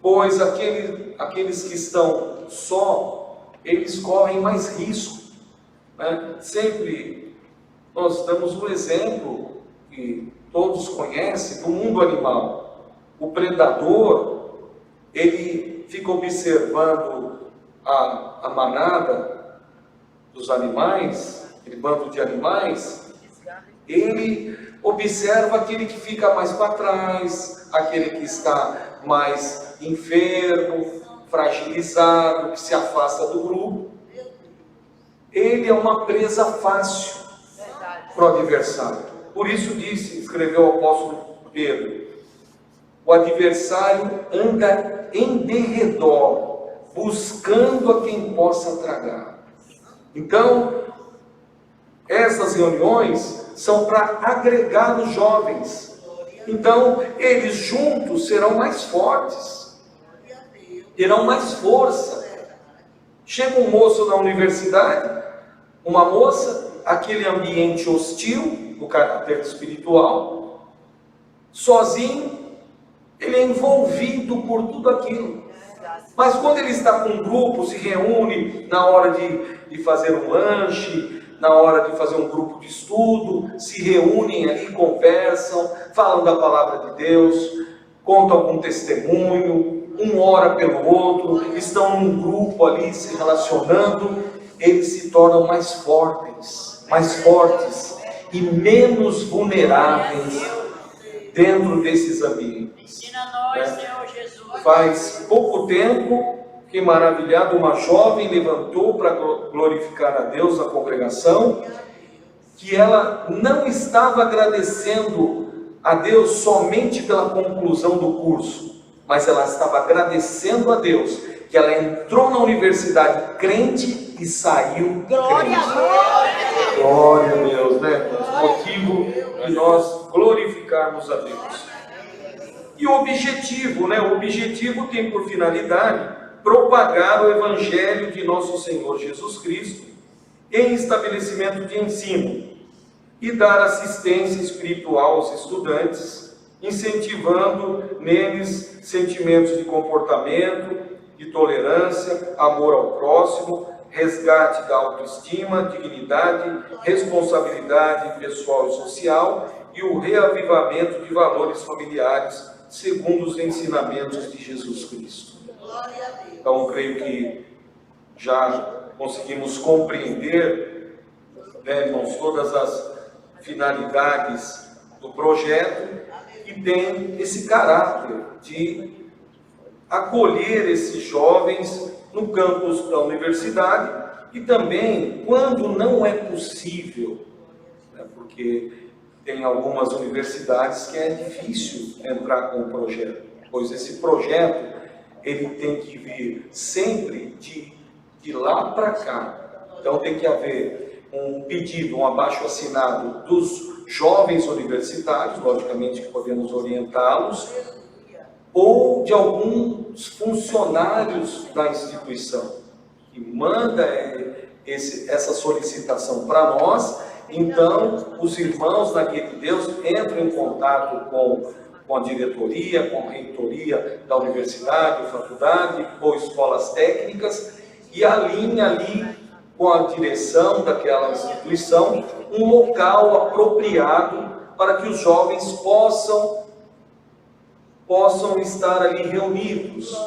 pois aqueles que estão só, eles correm mais risco, né? Sempre nós damos um exemplo que todos conhecem, do mundo animal. O predador, ele fica observando a manada dos animais, aquele bando de animais, ele observa aquele que fica mais para trás, aquele que está mais enfermo, fragilizado, que se afasta do grupo. Ele é uma presa fácil para o adversário. Por isso escreveu o apóstolo Pedro, o adversário anda em derredor, buscando a quem possa tragar. Então, essas reuniões são para agregar os jovens. Então, eles juntos serão mais fortes, terão mais força. Chega um moço na universidade, uma moça, aquele ambiente hostil, do caráter espiritual, sozinho, ele é envolvido por tudo aquilo. Mas quando ele está com um grupo, se reúne na hora de fazer um lanche, na hora de fazer um grupo de estudo, se reúnem ali, conversam, falam da palavra de Deus, contam algum testemunho, um ora pelo outro, estão num grupo ali se relacionando, eles se tornam mais fortes e menos vulneráveis dentro desses ambientes. Ensina nós, Senhor Jesus. Faz pouco tempo que, maravilhado, uma jovem levantou para glorificar a Deus na congregação, que ela não estava agradecendo a Deus somente pela conclusão do curso, mas ela estava agradecendo a Deus que ela entrou na universidade crente e saiu Glória crente. a Deus. Glória a Deus, né? Motivo de nós glorificarmos a Deus. E o objetivo, né? O objetivo tem por finalidade propagar o Evangelho de nosso Senhor Jesus Cristo em estabelecimento de ensino e dar assistência espiritual aos estudantes, incentivando neles sentimentos de comportamento, de tolerância, amor ao próximo, resgate da autoestima, dignidade, responsabilidade pessoal e social e o reavivamento de valores familiares segundo os ensinamentos de Jesus Cristo. Então, creio que já conseguimos compreender, né, irmãos, todas as finalidades do projeto, que tem esse caráter de acolher esses jovens no campus da universidade e também, quando não é possível, né, porque tem algumas universidades que é difícil entrar com o projeto, pois esse projeto ele tem que vir sempre de lá para cá. Então tem que haver um pedido, um abaixo-assinado dos jovens universitários, logicamente que podemos orientá-los, ou de alguns funcionários da instituição, que manda essa solicitação para nós. Então os irmãos da Guia de Deus entram em contato com a diretoria, com a reitoria da universidade, faculdade ou escolas técnicas e alinha ali com a direção daquela instituição um local apropriado para que os jovens possam estar ali reunidos.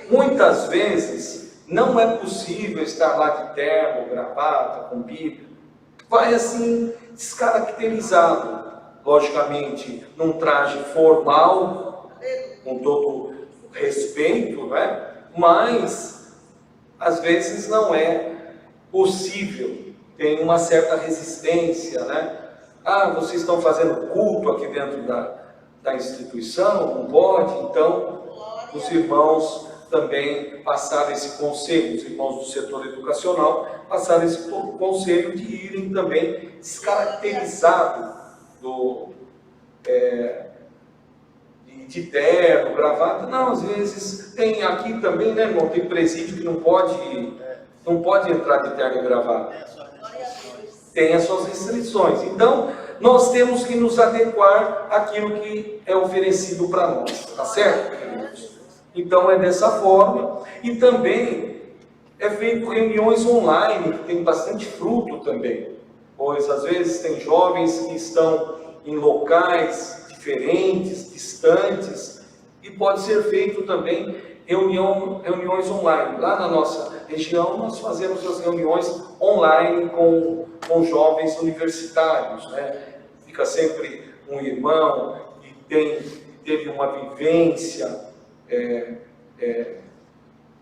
Muitas vezes não é possível estar lá de terno, gravata, com Bíblia. Vai assim, descaracterizado. Logicamente, num traje formal, com todo respeito, né? Mas, às vezes, não é possível. Tem uma certa resistência, né? Ah, vocês estão fazendo culto aqui dentro da instituição, não pode? Então, os irmãos também passaram esse conselho, os irmãos do setor educacional passaram esse conselho de irem também descaracterizados de terno, gravata. Não, às vezes tem aqui também, né, irmão, tem presídio que não pode entrar de terno e gravata, tem as suas restrições. Então nós temos que nos adequar àquilo que é oferecido para nós, tá certo, queridos? Então é dessa forma. E também é feito reuniões online, que tem bastante fruto também, pois às vezes tem jovens que estão em locais diferentes, distantes, e pode ser feito também reuniões online. Lá na nossa região, nós fazemos as reuniões online com jovens universitários, né? Fica sempre um irmão que teve uma vivência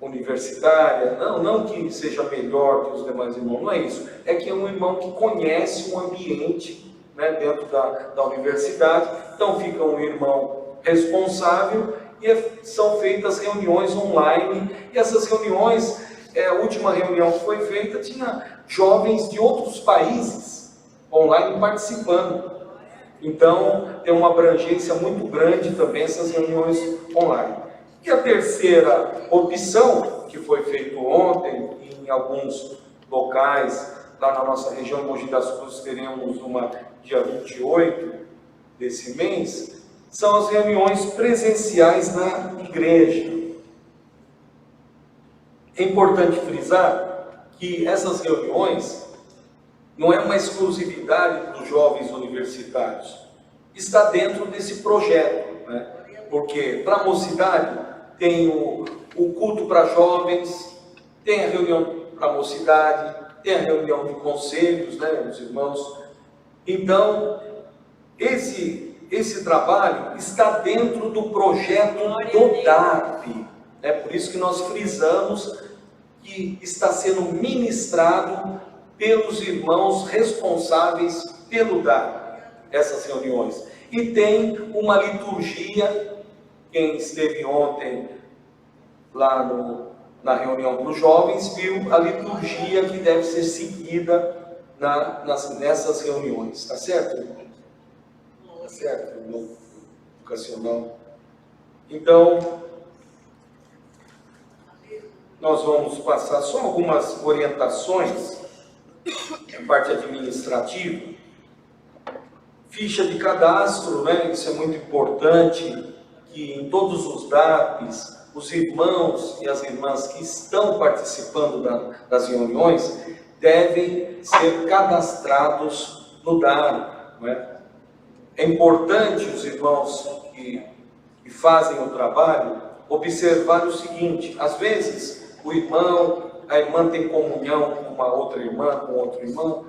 universitária, não que seja melhor que os demais irmãos, não é isso, é que é um irmão que conhece o ambiente, né, dentro da universidade. Então fica um irmão responsável e são feitas reuniões online, e essas reuniões, a última reunião que foi feita tinha jovens de outros países online participando. Então tem uma abrangência muito grande também essas reuniões online. E a terceira opção, que foi feito ontem em alguns locais, lá na nossa região, Mogi das Cruzes, teremos uma dia 28 desse mês, são as reuniões presenciais na igreja. É importante frisar que essas reuniões não é uma exclusividade dos jovens universitários, está dentro desse projeto, né? Porque para a mocidade tem o culto para jovens, tem a reunião para a mocidade, tem a reunião de conselhos, né, os irmãos. Então, esse trabalho está dentro do projeto do DAP. É por isso que nós frisamos que está sendo ministrado pelos irmãos responsáveis pelo DAP, essas reuniões. E tem uma liturgia. Quem esteve ontem lá na reunião para os jovens viu a liturgia que deve ser seguida nessas reuniões. Está certo? Está certo, irmão educacional. Então, nós vamos passar só algumas orientações na parte administrativa. Ficha de cadastro, né? Isso é muito importante, que em todos os DAPs, os irmãos e as irmãs que estão participando das reuniões devem ser cadastrados no DAP, não é? É importante os irmãos que fazem o trabalho observar o seguinte: às vezes a irmã tem comunhão com uma outra irmã, com outro irmão.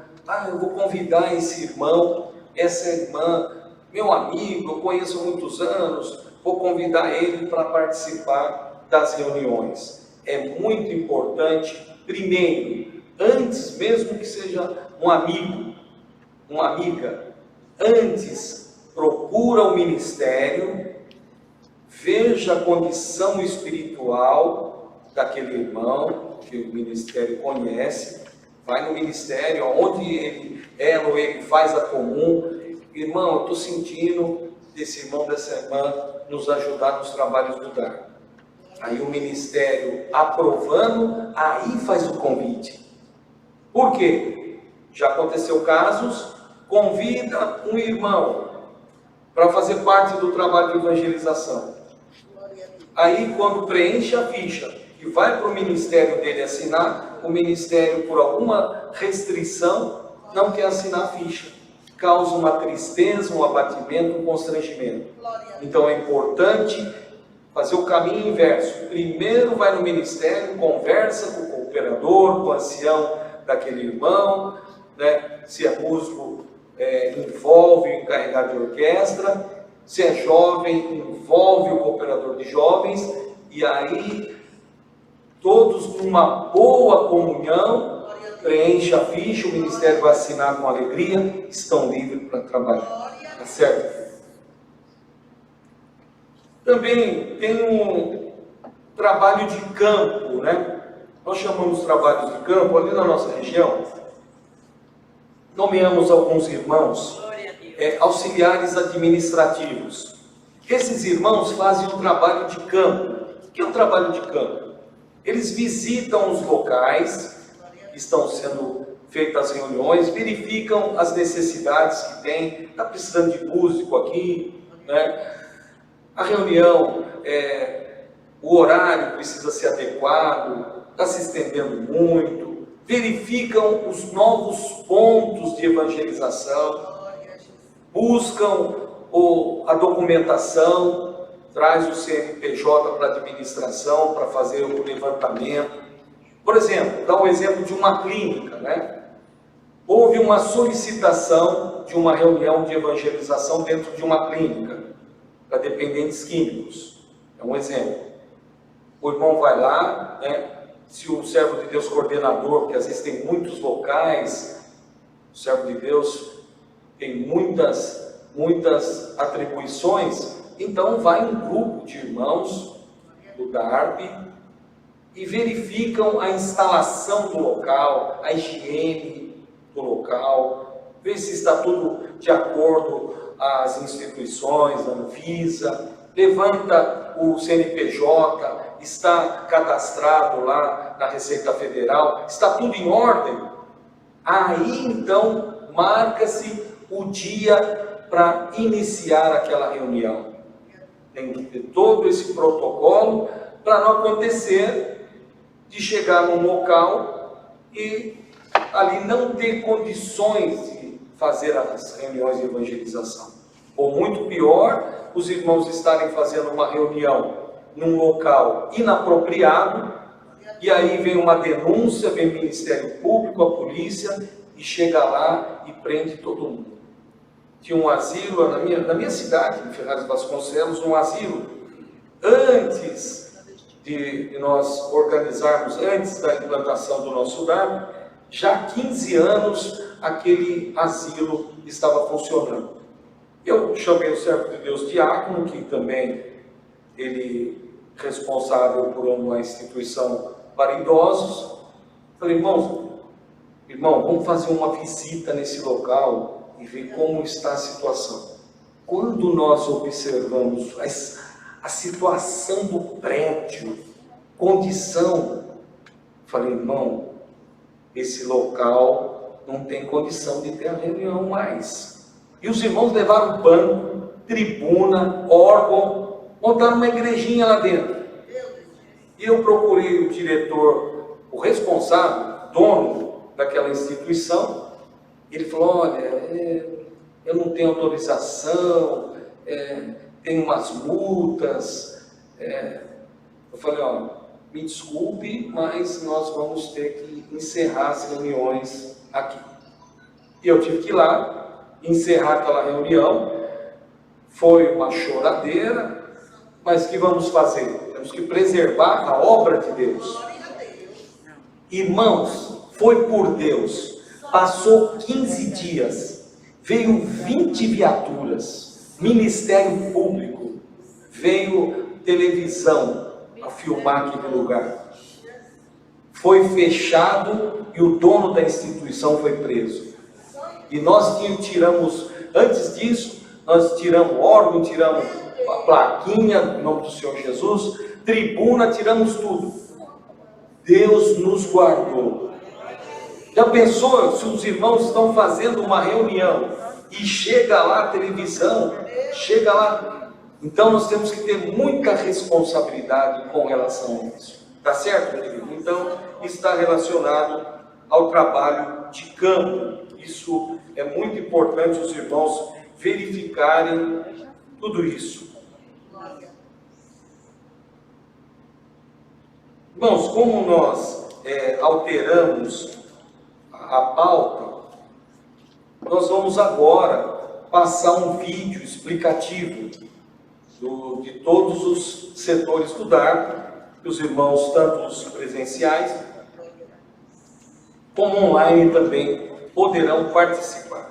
Eu vou convidar esse irmão, essa irmã, meu amigo, eu conheço há muitos anos, vou convidar ele para participar das reuniões. É muito importante, primeiro, antes mesmo que seja um amigo, uma amiga, antes procura o ministério, veja a condição espiritual daquele irmão que o ministério conhece, vai no ministério, onde ela ou ele faz a comum. Irmão, eu estou sentindo desse irmão, dessa irmã nos ajudar nos trabalhos do DAP. Aí o ministério aprovando, aí faz o convite. Por quê? Já aconteceu casos, convida um irmão para fazer parte do trabalho de evangelização. Aí quando preenche a ficha e vai para o ministério dele assinar, o ministério, por alguma restrição, não quer assinar a ficha. Causa uma tristeza, um abatimento, um constrangimento. Então é importante fazer o caminho inverso. Primeiro vai no ministério, conversa com o cooperador, com o ancião daquele irmão, né? Se é músico, envolve o encarregado de orquestra. Se é jovem, envolve o cooperador de jovens. E aí, todos numa boa comunhão, preenche a ficha, o ministério vai assinar com alegria, estão livres para trabalhar. Tá certo? Também tem um trabalho de campo, né? Nós chamamos trabalhos de campo ali na nossa região. Nomeamos alguns irmãos auxiliares administrativos. Esses irmãos fazem um trabalho de campo. O que é o trabalho de campo? Eles visitam os locais que estão sendo feitas as reuniões, verificam as necessidades que tem. Está precisando de músico aqui, né? A reunião, o horário precisa ser adequado, está se estendendo muito. Verificam os novos pontos de evangelização. buscam a documentação, traz o CNPJ para a administração, para fazer o levantamento. Por exemplo, dá um exemplo de uma clínica, né? Houve uma solicitação de uma reunião de evangelização dentro de uma clínica, para dependentes químicos. É um exemplo. O irmão vai lá, né? Se o servo de Deus coordenador, porque às vezes tem muitos locais, o servo de Deus tem muitas atribuições, então vai um grupo de irmãos do DARP e verificam a instalação do local, a higiene do local, vê se está tudo de acordo às instituições, a Anvisa, levanta o CNPJ, está cadastrado lá na Receita Federal, está tudo em ordem. Aí então marca-se o dia para iniciar aquela reunião. Tem que ter todo esse protocolo para não acontecer de chegar num local e ali não ter condições de fazer as reuniões de evangelização. Ou muito pior, os irmãos estarem fazendo uma reunião num local inapropriado, e aí vem uma denúncia, vem o Ministério Público, a polícia, e chega lá e prende todo mundo. Tinha um asilo na minha cidade, em Ferraz de Vasconcelos, um asilo, antes de nós organizarmos, antes da implantação do nosso DARP, já há 15 anos aquele asilo estava funcionando. Eu chamei o servo de Deus diácono, que também ele é responsável por uma instituição para idosos. Falei, irmão, vamos fazer uma visita nesse local e ver como está a situação. Quando nós observamos a situação do prédio, condição, falei, irmão, esse local não tem condição de ter a reunião mais. E os irmãos levaram banco, tribuna, órgão, montaram uma igrejinha lá dentro. E eu procurei o diretor, o responsável, dono daquela instituição. Ele falou, olha, eu não tenho autorização, tem umas multas. Eu falei, ó, me desculpe, mas nós vamos ter que encerrar as reuniões aqui. E eu tive que ir lá, encerrar aquela reunião. Foi uma choradeira, mas o que vamos fazer? Temos que preservar a obra de Deus. Irmãos, foi por Deus. Passou 15 dias, veio 20 viaturas, Ministério Público, veio televisão a filmar aquele lugar. Foi fechado e o dono da instituição foi preso. E nós tiramos, antes disso, nós tiramos órgão, tiramos a plaquinha, em nome do Senhor Jesus, tribuna, tiramos tudo. Deus nos guardou. Já pensou se os irmãos estão fazendo uma reunião e chega lá a televisão, chega lá. Então nós temos que ter muita responsabilidade com relação a isso. Tá certo, meu querido? Então está relacionado ao trabalho de campo. Isso é muito importante os irmãos verificarem tudo isso. Irmãos, como nós alteramos a pauta, nós vamos agora passar um vídeo explicativo de todos os setores do DARP, que os irmãos, tanto os presenciais, como online também, poderão participar.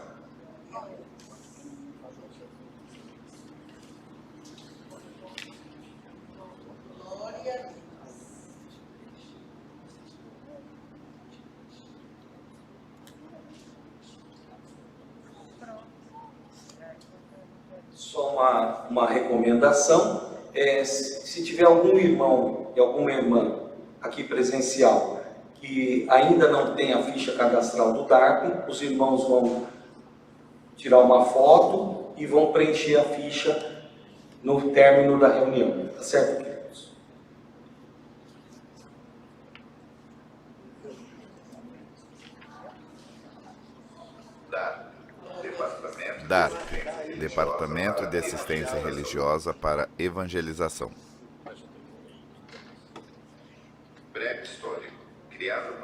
Só uma recomendação, se tiver algum irmão e alguma irmã aqui presencial que ainda não tem a ficha cadastral do DARP, os irmãos vão tirar uma foto e vão preencher a ficha no término da reunião, tá certo, queridos? DARP. Departamento de Assistência Religiosa para Evangelização.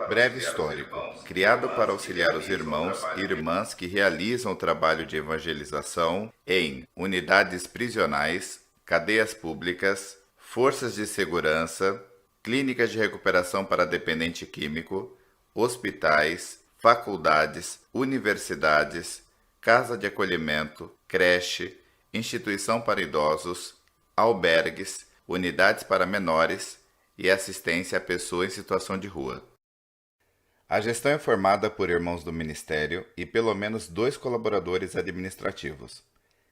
Breve histórico. Criado para auxiliar os irmãos e irmãs que realizam o trabalho de evangelização em unidades prisionais, cadeias públicas, forças de segurança, clínicas de recuperação para dependente químico, hospitais, faculdades, universidades, casa de acolhimento, creche, instituição para idosos, albergues, unidades para menores e assistência a pessoas em situação de rua. A gestão é formada por irmãos do Ministério e pelo menos 2 colaboradores administrativos.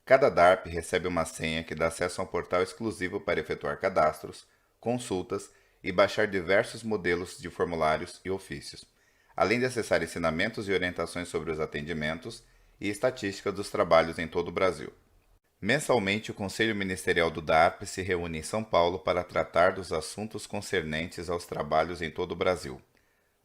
Cada DARP recebe uma senha que dá acesso a um portal exclusivo para efetuar cadastros, consultas e baixar diversos modelos de formulários e ofícios, além de acessar ensinamentos e orientações sobre os atendimentos e estatísticas dos trabalhos em todo o Brasil. Mensalmente, o Conselho Ministerial do DARP se reúne em São Paulo para tratar dos assuntos concernentes aos trabalhos em todo o Brasil.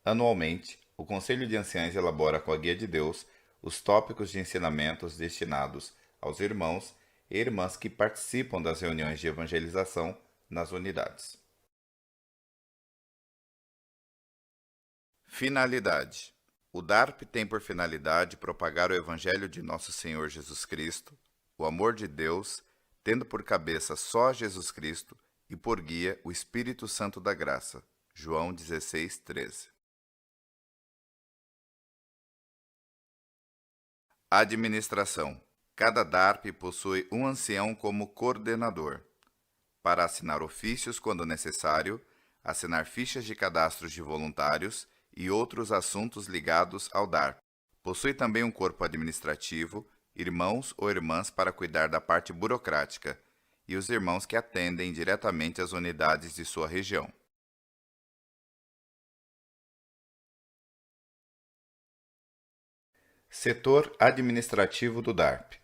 Anualmente, o Conselho de Anciães elabora com a Guia de Deus os tópicos de ensinamentos destinados aos irmãos e irmãs que participam das reuniões de evangelização nas unidades. Finalidade. O DARP tem por finalidade propagar o Evangelho de Nosso Senhor Jesus Cristo, o amor de Deus, tendo por cabeça só Jesus Cristo e por guia o Espírito Santo da Graça. João 16:13. Administração. Cada DARP possui um ancião como coordenador, para assinar ofícios quando necessário, assinar fichas de cadastros de voluntários e outros assuntos ligados ao DARP. Possui também um corpo administrativo, irmãos ou irmãs para cuidar da parte burocrática, e os irmãos que atendem diretamente as unidades de sua região. Setor administrativo do DARP.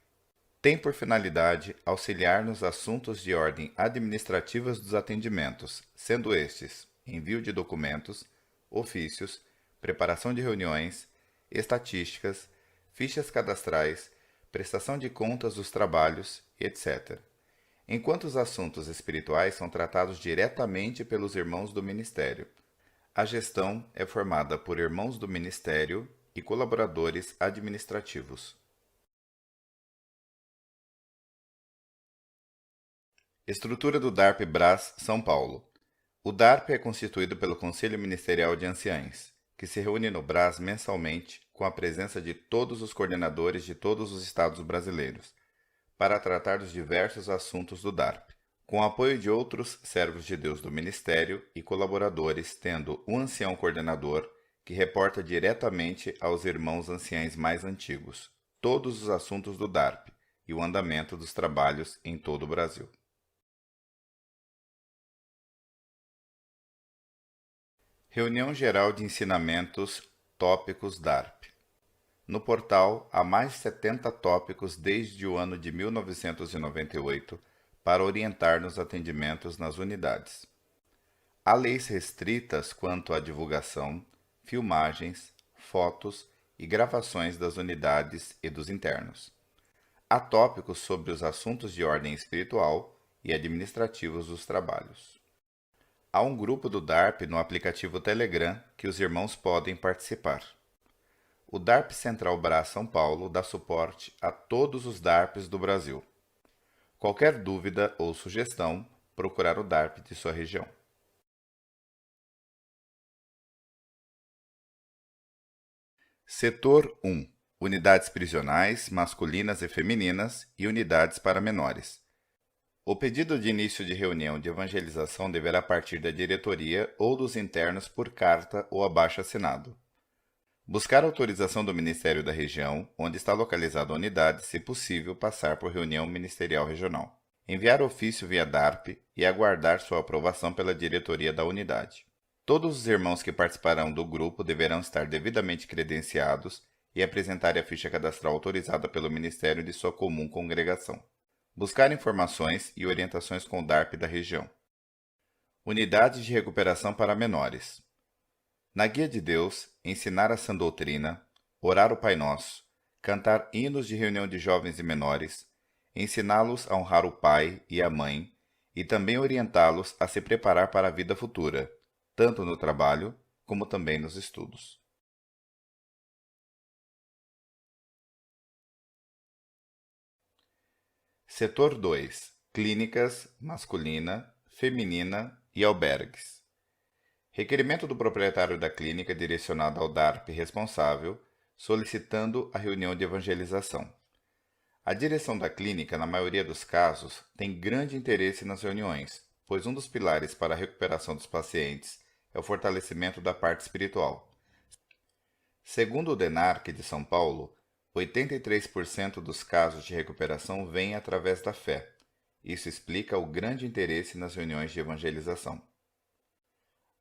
Tem por finalidade auxiliar nos assuntos de ordem administrativas dos atendimentos, sendo estes envio de documentos, ofícios, preparação de reuniões, estatísticas, fichas cadastrais, prestação de contas dos trabalhos, etc. Enquanto os assuntos espirituais são tratados diretamente pelos irmãos do Ministério. A gestão é formada por irmãos do Ministério e colaboradores administrativos. Estrutura do DARP Brás, São Paulo. O DARP é constituído pelo Conselho Ministerial de Anciães, que se reúne no Brás mensalmente com a presença de todos os coordenadores de todos os estados brasileiros, para tratar dos diversos assuntos do DARP, com o apoio de outros servos de Deus do Ministério e colaboradores, tendo um ancião coordenador, que reporta diretamente aos irmãos anciães mais antigos, todos os assuntos do DARP e o andamento dos trabalhos em todo o Brasil. Reunião Geral de Ensinamentos Tópicos DARP. No portal, há mais de 70 tópicos desde o ano de 1998 para orientar nos atendimentos nas unidades. Há leis restritas quanto à divulgação, filmagens, fotos e gravações das unidades e dos internos. Há tópicos sobre os assuntos de ordem espiritual e administrativos dos trabalhos. Há um grupo do DARP no aplicativo Telegram que os irmãos podem participar. O DARP Central Brás São Paulo dá suporte a todos os DARPs do Brasil. Qualquer dúvida ou sugestão, procurar o DARP de sua região. Setor 1. Unidades prisionais, masculinas e femininas e unidades para menores. O pedido de início de reunião de evangelização deverá partir da diretoria ou dos internos por carta ou abaixo-assinado. Buscar autorização do Ministério da região, onde está localizada a unidade, se possível, passar por reunião ministerial regional. Enviar ofício via DARP e aguardar sua aprovação pela diretoria da unidade. Todos os irmãos que participarão do grupo deverão estar devidamente credenciados e apresentar a ficha cadastral autorizada pelo Ministério de sua comum congregação. Buscar informações e orientações com o DARP da região. Unidades de recuperação para menores. Na Guia de Deus, ensinar a sã doutrina, orar o Pai Nosso, cantar hinos de reunião de jovens e menores, ensiná-los a honrar o pai e a mãe e também orientá-los a se preparar para a vida futura, tanto no trabalho como também nos estudos. Setor 2. Clínicas, masculina, feminina e albergues. Requerimento do proprietário da clínica direcionado ao DARP responsável, solicitando a reunião de evangelização. A direção da clínica, na maioria dos casos, tem grande interesse nas reuniões, pois um dos pilares para a recuperação dos pacientes é o fortalecimento da parte espiritual. Segundo o DENARC de São Paulo, 83% dos casos de recuperação vêm através da fé. Isso explica o grande interesse nas reuniões de evangelização.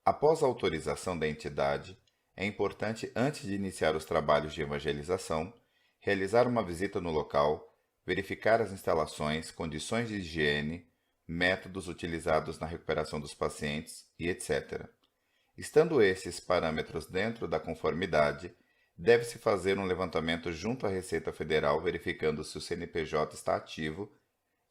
Após a autorização da entidade, é importante, antes de iniciar os trabalhos de evangelização, realizar uma visita no local, verificar as instalações, condições de higiene, métodos utilizados na recuperação dos pacientes e etc. Estando esses parâmetros dentro da conformidade, deve-se fazer um levantamento junto à Receita Federal verificando se o CNPJ está ativo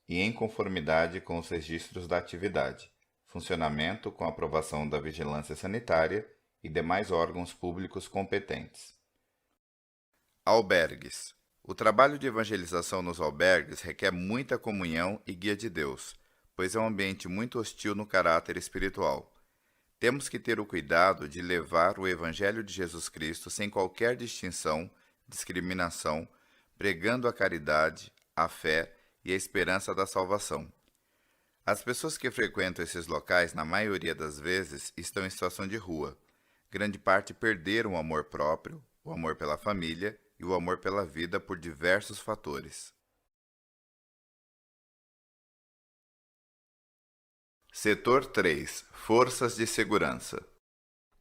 e em conformidade com os registros da atividade, funcionamento com aprovação da Vigilância Sanitária e demais órgãos públicos competentes. Albergues. O trabalho de evangelização nos albergues requer muita comunhão e guia de Deus, pois é um ambiente muito hostil no caráter espiritual. Temos que ter o cuidado de levar o Evangelho de Jesus Cristo sem qualquer distinção, discriminação, pregando a caridade, a fé e a esperança da salvação. As pessoas que frequentam esses locais, na maioria das vezes, estão em situação de rua. Grande parte perderam o amor próprio, o amor pela família e o amor pela vida por diversos fatores. Setor 3. Forças de segurança.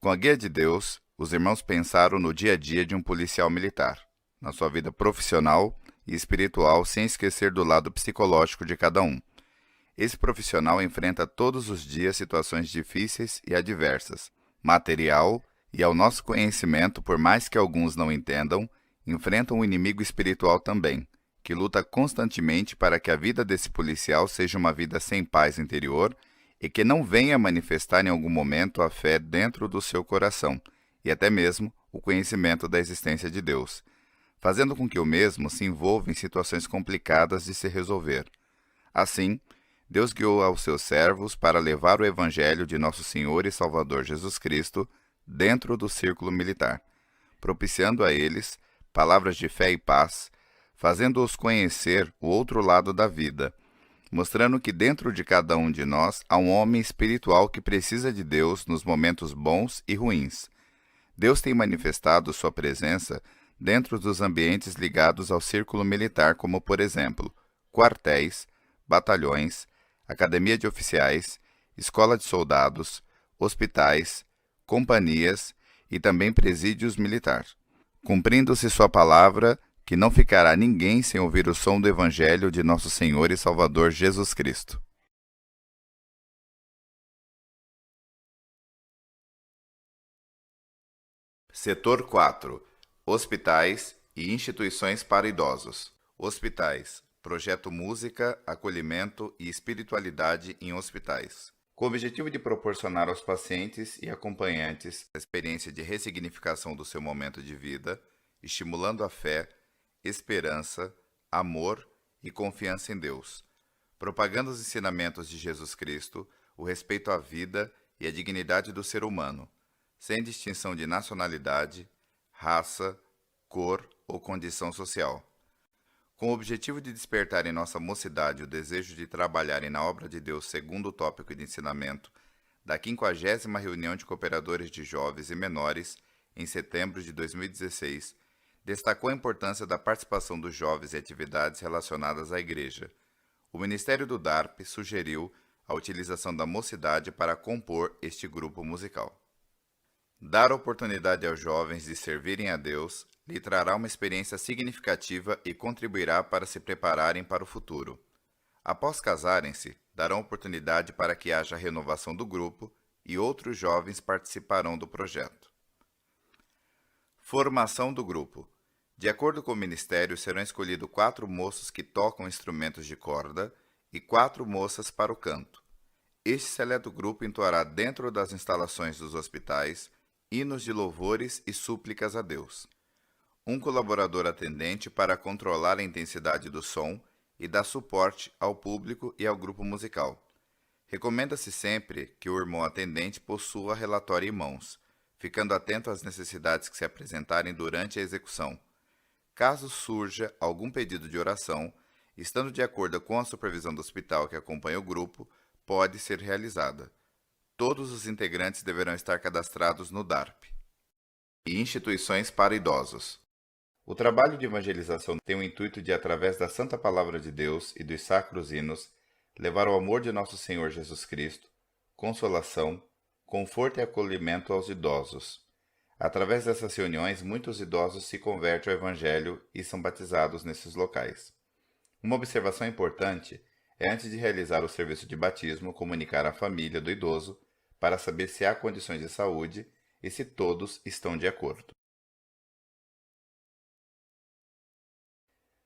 Com a guia de Deus, os irmãos pensaram no dia a dia de um policial militar, na sua vida profissional e espiritual, sem esquecer do lado psicológico de cada um. Esse profissional enfrenta todos os dias situações difíceis e adversas, material e, ao nosso conhecimento, por mais que alguns não entendam, enfrentam um inimigo espiritual também, que luta constantemente para que a vida desse policial seja uma vida sem paz interior e que não venha manifestar em algum momento a fé dentro do seu coração e até mesmo o conhecimento da existência de Deus, fazendo com que o mesmo se envolva em situações complicadas de se resolver. Assim, Deus guiou aos seus servos para levar o Evangelho de nosso Senhor e Salvador Jesus Cristo dentro do círculo militar, propiciando a eles palavras de fé e paz, fazendo-os conhecer o outro lado da vida, mostrando que dentro de cada um de nós há um homem espiritual que precisa de Deus nos momentos bons e ruins. Deus tem manifestado sua presença dentro dos ambientes ligados ao círculo militar, como, por exemplo, quartéis, batalhões, academia de oficiais, escola de soldados, hospitais, companhias e também presídios militares, cumprindo-se sua palavra que não ficará ninguém sem ouvir o som do Evangelho de nosso Senhor e Salvador Jesus Cristo. Setor 4. Hospitais e instituições para idosos. Hospitais. Projeto Música, Acolhimento e Espiritualidade em Hospitais. Com o objetivo de proporcionar aos pacientes e acompanhantes a experiência de ressignificação do seu momento de vida, estimulando a fé, esperança, amor e confiança em Deus, propagando os ensinamentos de Jesus Cristo, o respeito à vida e à dignidade do ser humano, sem distinção de nacionalidade, raça, cor ou condição social. Com o objetivo de despertar em nossa mocidade o desejo de trabalharem na obra de Deus segundo o tópico de ensinamento da 50ª reunião de cooperadores de jovens e menores, em setembro de 2016, destacou a importância da participação dos jovens em atividades relacionadas à igreja. O Ministério do DARP sugeriu a utilização da mocidade para compor este grupo musical. Dar oportunidade aos jovens de servirem a Deus lhe trará uma experiência significativa e contribuirá para se prepararem para o futuro. Após casarem-se, darão oportunidade para que haja renovação do grupo e outros jovens participarão do projeto. Formação do grupo. De acordo com o ministério, serão escolhidos 4 moços que tocam instrumentos de corda e 4 moças para o canto. Este seleto grupo entoará dentro das instalações dos hospitais hinos de louvores e súplicas a Deus. Um colaborador atendente para controlar a intensidade do som e dar suporte ao público e ao grupo musical. Recomenda-se sempre que o irmão atendente possua relatório em mãos, ficando atento às necessidades que se apresentarem durante a execução. Caso surja algum pedido de oração, estando de acordo com a supervisão do hospital que acompanha o grupo, pode ser realizada. Todos os integrantes deverão estar cadastrados no DARP. E instituições para idosos. O trabalho de evangelização tem o intuito de, através da Santa Palavra de Deus e dos sacros hinos, levar o amor de nosso Senhor Jesus Cristo, consolação, conforto e acolhimento aos idosos. Através dessas reuniões, muitos idosos se convertem ao Evangelho e são batizados nesses locais. Uma observação importante é, antes de realizar o serviço de batismo, comunicar à família do idoso para saber se há condições de saúde e se todos estão de acordo.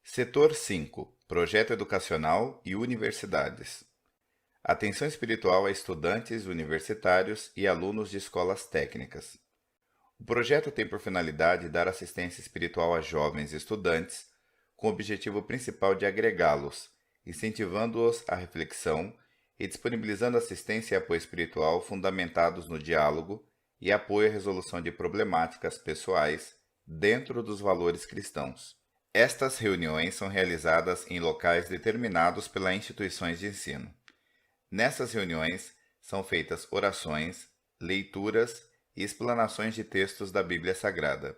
Setor 5. Projeto Educacional e Universidades. Atenção espiritual a estudantes universitários e alunos de escolas técnicas. O projeto tem por finalidade dar assistência espiritual a jovens estudantes, com o objetivo principal de agregá-los, incentivando-os à reflexão e disponibilizando assistência e apoio espiritual fundamentados no diálogo e apoio à resolução de problemáticas pessoais dentro dos valores cristãos. Estas reuniões são realizadas em locais determinados pelas instituições de ensino. Nessas reuniões são feitas orações, leituras e explanações de textos da Bíblia Sagrada.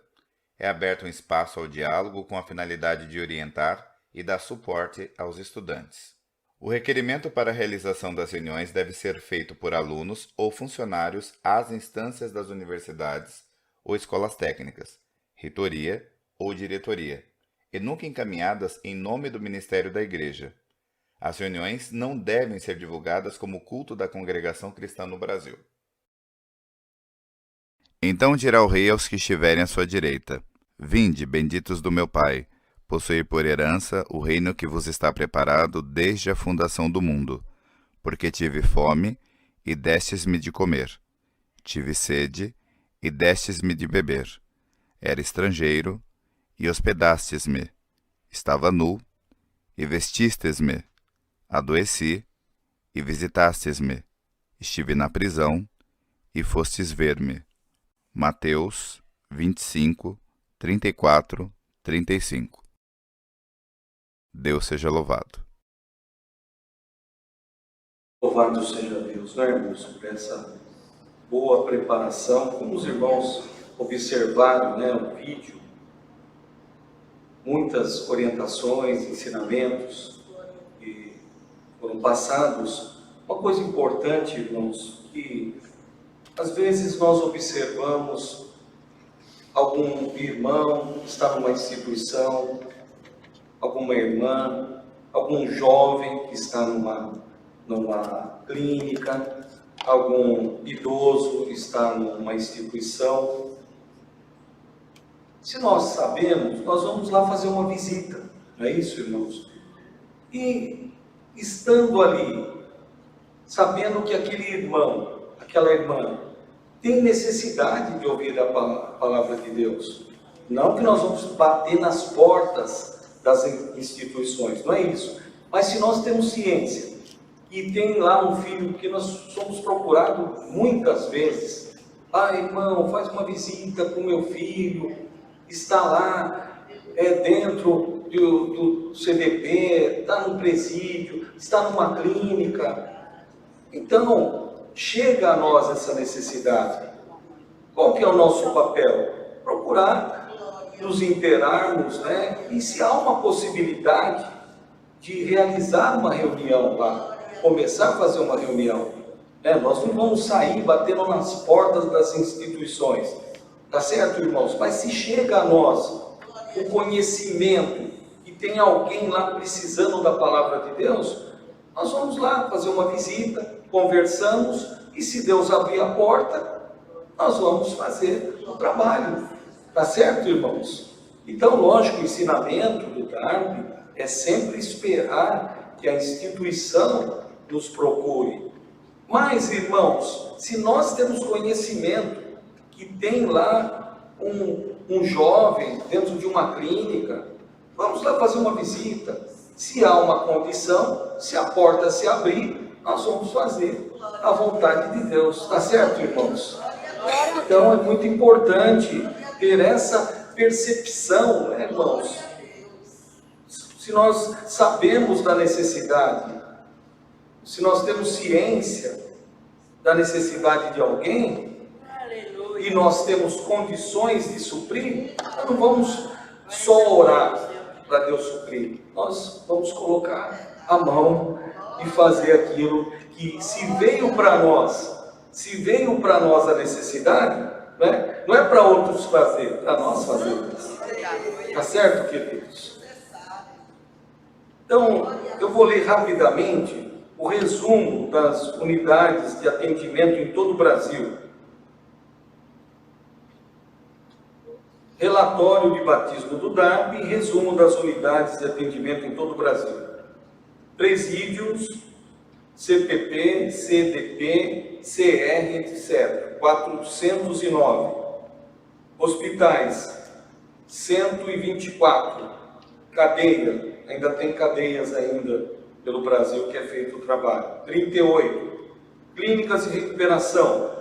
É aberto um espaço ao diálogo com a finalidade de orientar e dar suporte aos estudantes. O requerimento para a realização das reuniões deve ser feito por alunos ou funcionários às instâncias das universidades ou escolas técnicas, reitoria ou diretoria, e nunca encaminhadas em nome do Ministério da Igreja. As reuniões não devem ser divulgadas como culto da congregação cristã no Brasil. Então dirá o rei aos que estiverem à sua direita: Vinde, benditos do meu Pai, possuir por herança o reino que vos está preparado desde a fundação do mundo. Porque tive fome, e destes-me de comer. Tive sede, e destes-me de beber. Era estrangeiro, e hospedastes-me. Estava nu, e vestistes-me. Adoeci, e visitastes-me. Estive na prisão, e fostes ver-me. Mateus 25, 34, 35. Deus seja louvado. Louvado seja Deus, né, irmãos, por essa boa preparação. Como os irmãos observaram, né, o vídeo, muitas orientações, ensinamentos que foram passados. Uma coisa importante, irmãos, que às vezes nós observamos algum irmão que está numa instituição, alguma irmã, algum jovem que está numa clínica, algum idoso que está numa instituição. Se nós sabemos, nós vamos lá fazer uma visita, não é isso, irmãos? E estando ali, sabendo que aquele irmão, aquela irmã, tem necessidade de ouvir a palavra de Deus. Não que nós vamos bater nas portas das instituições, não é isso. Mas se nós temos ciência, e tem lá um filho que nós somos procurados muitas vezes, irmão, faz uma visita com meu filho, está lá dentro do CDP, está no presídio, está numa clínica. Então, chega a nós essa necessidade. Qual que é o nosso papel? Procurar nos inteirarmos, né? E se há uma possibilidade de realizar uma reunião lá, começar a fazer uma reunião, né? Nós não vamos sair batendo nas portas das instituições, tá certo, irmãos? Mas se chega a nós o conhecimento e tem alguém lá precisando da palavra de Deus, nós vamos lá fazer uma visita, conversamos, e se Deus abrir a porta, nós vamos fazer o trabalho, tá certo, irmãos? Então, lógico, o ensinamento do Darby é sempre esperar que a instituição nos procure. Mas, irmãos, se nós temos conhecimento que tem lá um jovem dentro de uma clínica, vamos lá fazer uma visita. Se há uma condição, se a porta se abrir, nós vamos fazer a vontade de Deus. Está certo, irmãos? Então, é muito importante ter essa percepção, né, irmãos? Se nós sabemos da necessidade, se nós temos ciência da necessidade de alguém, e nós temos condições de suprir, nós não vamos só orar para Deus suprir, nós vamos colocar a mão e fazer aquilo que, se veio para nós a necessidade, né? Não é para outros fazer, para nós fazermos. Está certo, queridos? Então, eu vou ler rapidamente o resumo das unidades de atendimento em todo o Brasil. Relatório de batismo do Darby e resumo das unidades de atendimento em todo o Brasil. Presídios, CPP, CDP, CR, etc. 409. Hospitais, 124. Cadeia, ainda tem cadeias ainda pelo Brasil que é feito o trabalho. 38. Clínicas de recuperação,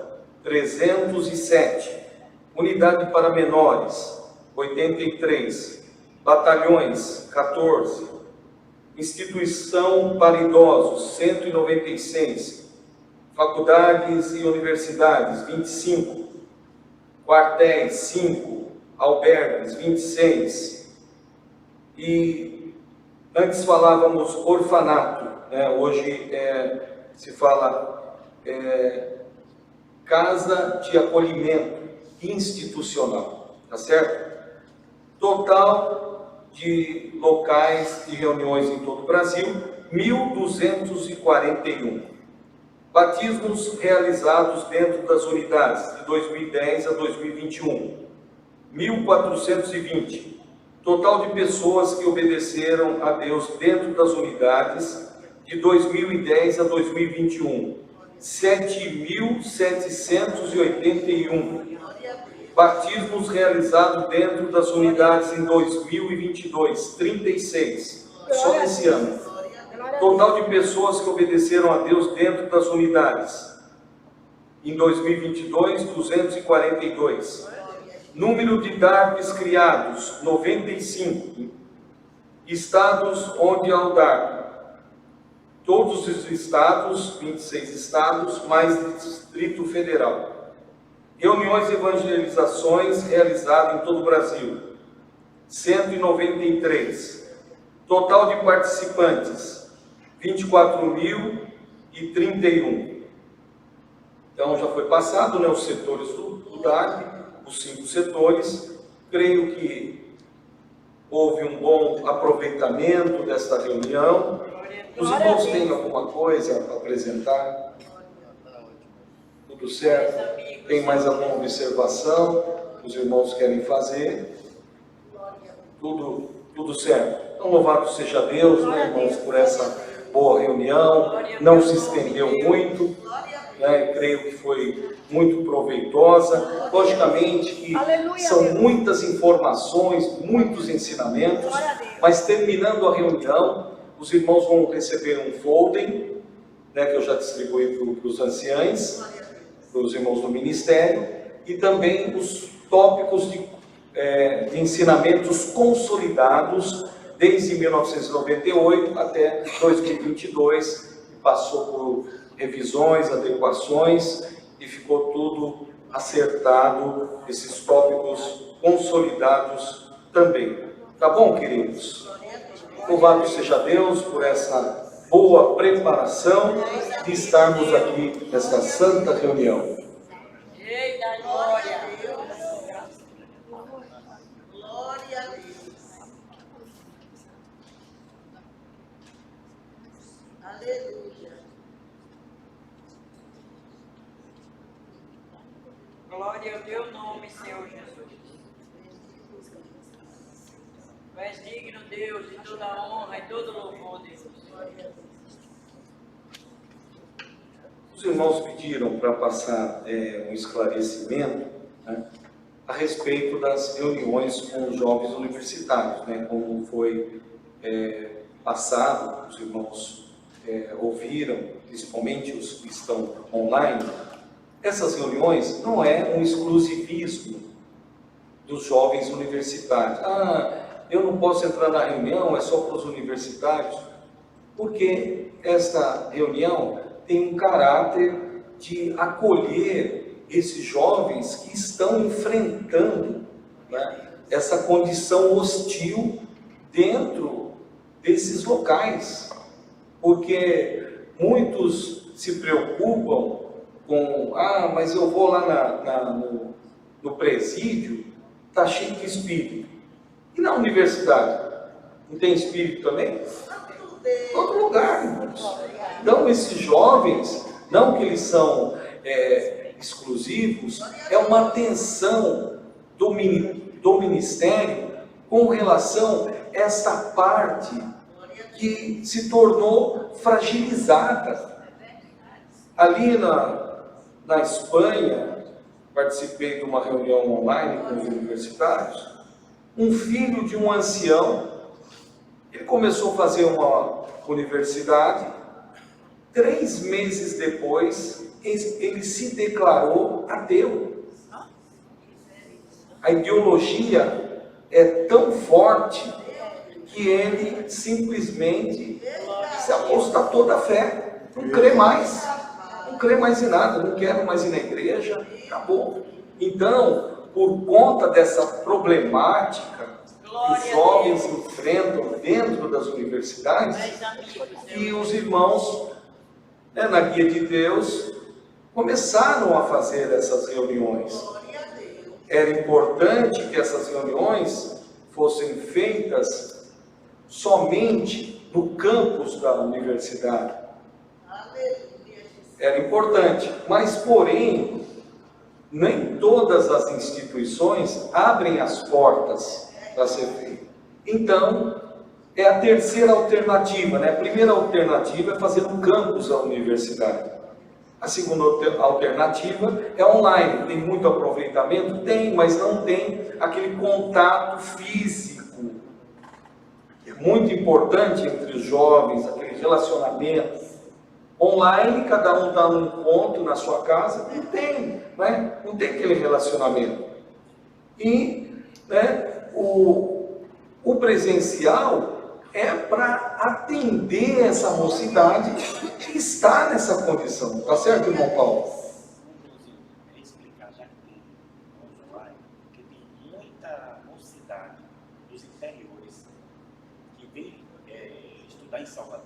307. Unidade para menores, 83. Batalhões, 14. Instituição para idosos, 196. Faculdades e universidades, 25. Quartéis, 5. Albergues, 26. E antes falávamos orfanato, né? Hoje se fala casa de acolhimento institucional, tá certo? Total de locais de reuniões em todo o Brasil, 1.241. Batismos realizados dentro das unidades de 2010 a 2021, 1.420. Total de pessoas que obedeceram a Deus dentro das unidades de 2010 a 2021, 7.781. Batismos realizados dentro das unidades em 2022, 36, só nesse ano. Total de pessoas que obedeceram a Deus dentro das unidades, em 2022, 242. Número de DARPs criados, 95. Estados onde há o DARP. Todos os estados, 26 estados, mais Distrito Federal. Reuniões e evangelizações realizadas em todo o Brasil, 193. Total de participantes, 24.031. Então já foi passado, né, os setores do DARP, os 5 setores. Creio que houve um bom aproveitamento desta reunião. Os irmãos têm alguma coisa a apresentar? Tudo certo? Tem mais alguma observação que os irmãos querem fazer? Tudo certo. Então, louvado seja Deus, né, irmãos, por essa boa reunião. Não se estendeu muito, né? Creio que foi muito proveitosa. Logicamente que são muitas informações, muitos ensinamentos, mas terminando a reunião, os irmãos vão receber um folder, né, que eu já distribuí para os anciães, para os irmãos do ministério, e também os tópicos de ensinamentos consolidados desde 1998 até 2022, que passou por revisões, adequações, e ficou tudo acertado, esses tópicos consolidados também. Tá bom, queridos? Louvado seja Deus por essa boa preparação de estarmos aqui nesta santa reunião. Eita, glória a Deus. Glória a Deus. Aleluia. Glória ao teu nome, Senhor Jesus. és digno, Deus, de toda honra e todo louvor, Deus. Os irmãos pediram para passar um esclarecimento, né, a respeito das reuniões com os jovens universitários, né, como foi passado, os irmãos ouviram, principalmente os que estão online. Essas reuniões não é um exclusivismo dos jovens universitários. Eu não posso entrar na reunião, é só para os universitários, porque esta reunião tem um caráter de acolher esses jovens que estão enfrentando, né, essa condição hostil dentro desses locais, porque muitos se preocupam com, mas eu vou lá no presídio, está cheio de espírito. E na universidade? Não tem espírito também? Todo lugar, irmãos. Então, esses jovens, não que eles são exclusivos, é uma atenção do ministério com relação a esta parte que se tornou fragilizada. Ali na Espanha, participei de uma reunião online com os universitários. Um filho de um ancião, ele começou a fazer uma universidade. 3 meses depois, ele se declarou ateu. A ideologia é tão forte que ele simplesmente se apostatou da fé. Não crê mais. Não crê mais em nada. Não quero mais ir na igreja. Acabou. Então, por conta dessa problemática que os jovens enfrentam dentro das universidades, e os irmãos, na guia de Deus, começaram a fazer essas reuniões. Era importante que essas reuniões fossem feitas somente no campus da universidade. Era importante, mas porém, nem todas as instituições abrem as portas para ser feito. Então, é a terceira alternativa, né? A primeira alternativa é fazer um campus da universidade. A segunda alternativa é online. Tem muito aproveitamento? Tem, mas não tem aquele contato físico. É muito importante entre os jovens, aquele relacionamento. Online, cada um está num ponto na sua casa, não tem, né? Não tem aquele relacionamento. E, né, o presencial é para atender essa mocidade que está nessa condição. Tá certo, irmão Paulo? Explicar, já que tem online, porque tem muita mocidade dos interiores que vem estudar em Salvador.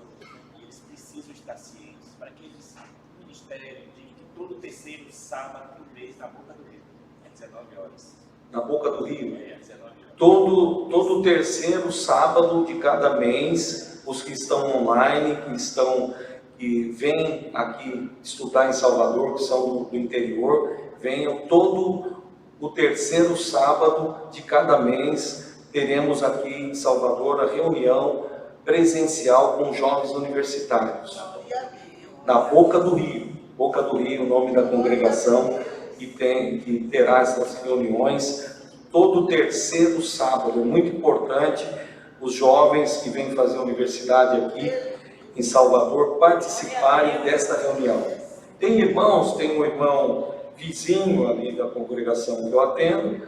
E eles precisam estar cientes para que eles, o Ministério, diga que todo terceiro sábado do mês, na Boca do Rio, às 19 horas. Na Boca do Rio? Às 19 horas. Todo terceiro sábado de cada mês, os que estão online, que vêm aqui estudar em Salvador, que são do interior, venham todo o terceiro sábado de cada mês. Teremos aqui em Salvador a reunião presencial com jovens universitários, na Boca do Rio. Boca do Rio, o nome da congregação, que terá essas reuniões todo terceiro sábado. É muito importante os jovens que vêm fazer a universidade aqui em Salvador participarem desta reunião. Tem um irmão vizinho ali da congregação que eu atendo,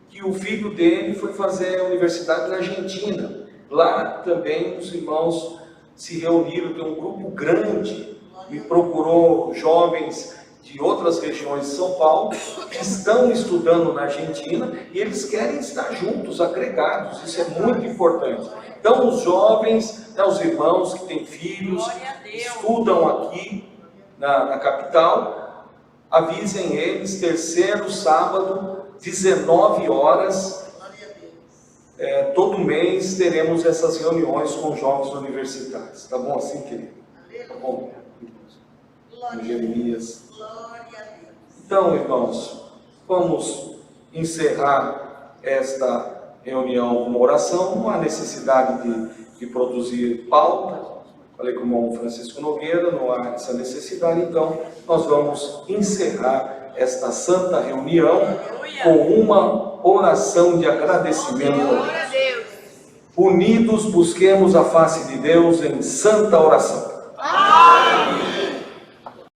que o filho dele foi fazer a universidade na Argentina. Lá também os irmãos se reuniram, tem um grupo grande, e procurou jovens de outras regiões de São Paulo, que estão estudando na Argentina, e eles querem estar juntos, agregados. Isso é muito importante. Então, os jovens, os irmãos que têm filhos, estudam aqui na capital, avisem eles, terceiro sábado, 19 horas, todo mês teremos essas reuniões com jovens universitários. Tá bom assim, querido? Tá bom? Jeremias. Então, irmãos, vamos encerrar esta reunião, uma oração, não há necessidade de produzir pauta. Falei com o irmão Francisco Nogueira, não há essa necessidade, então nós vamos encerrar esta santa reunião com uma oração de agradecimento a Glória a Deus. Deus. Unidos busquemos a face de Deus em santa oração.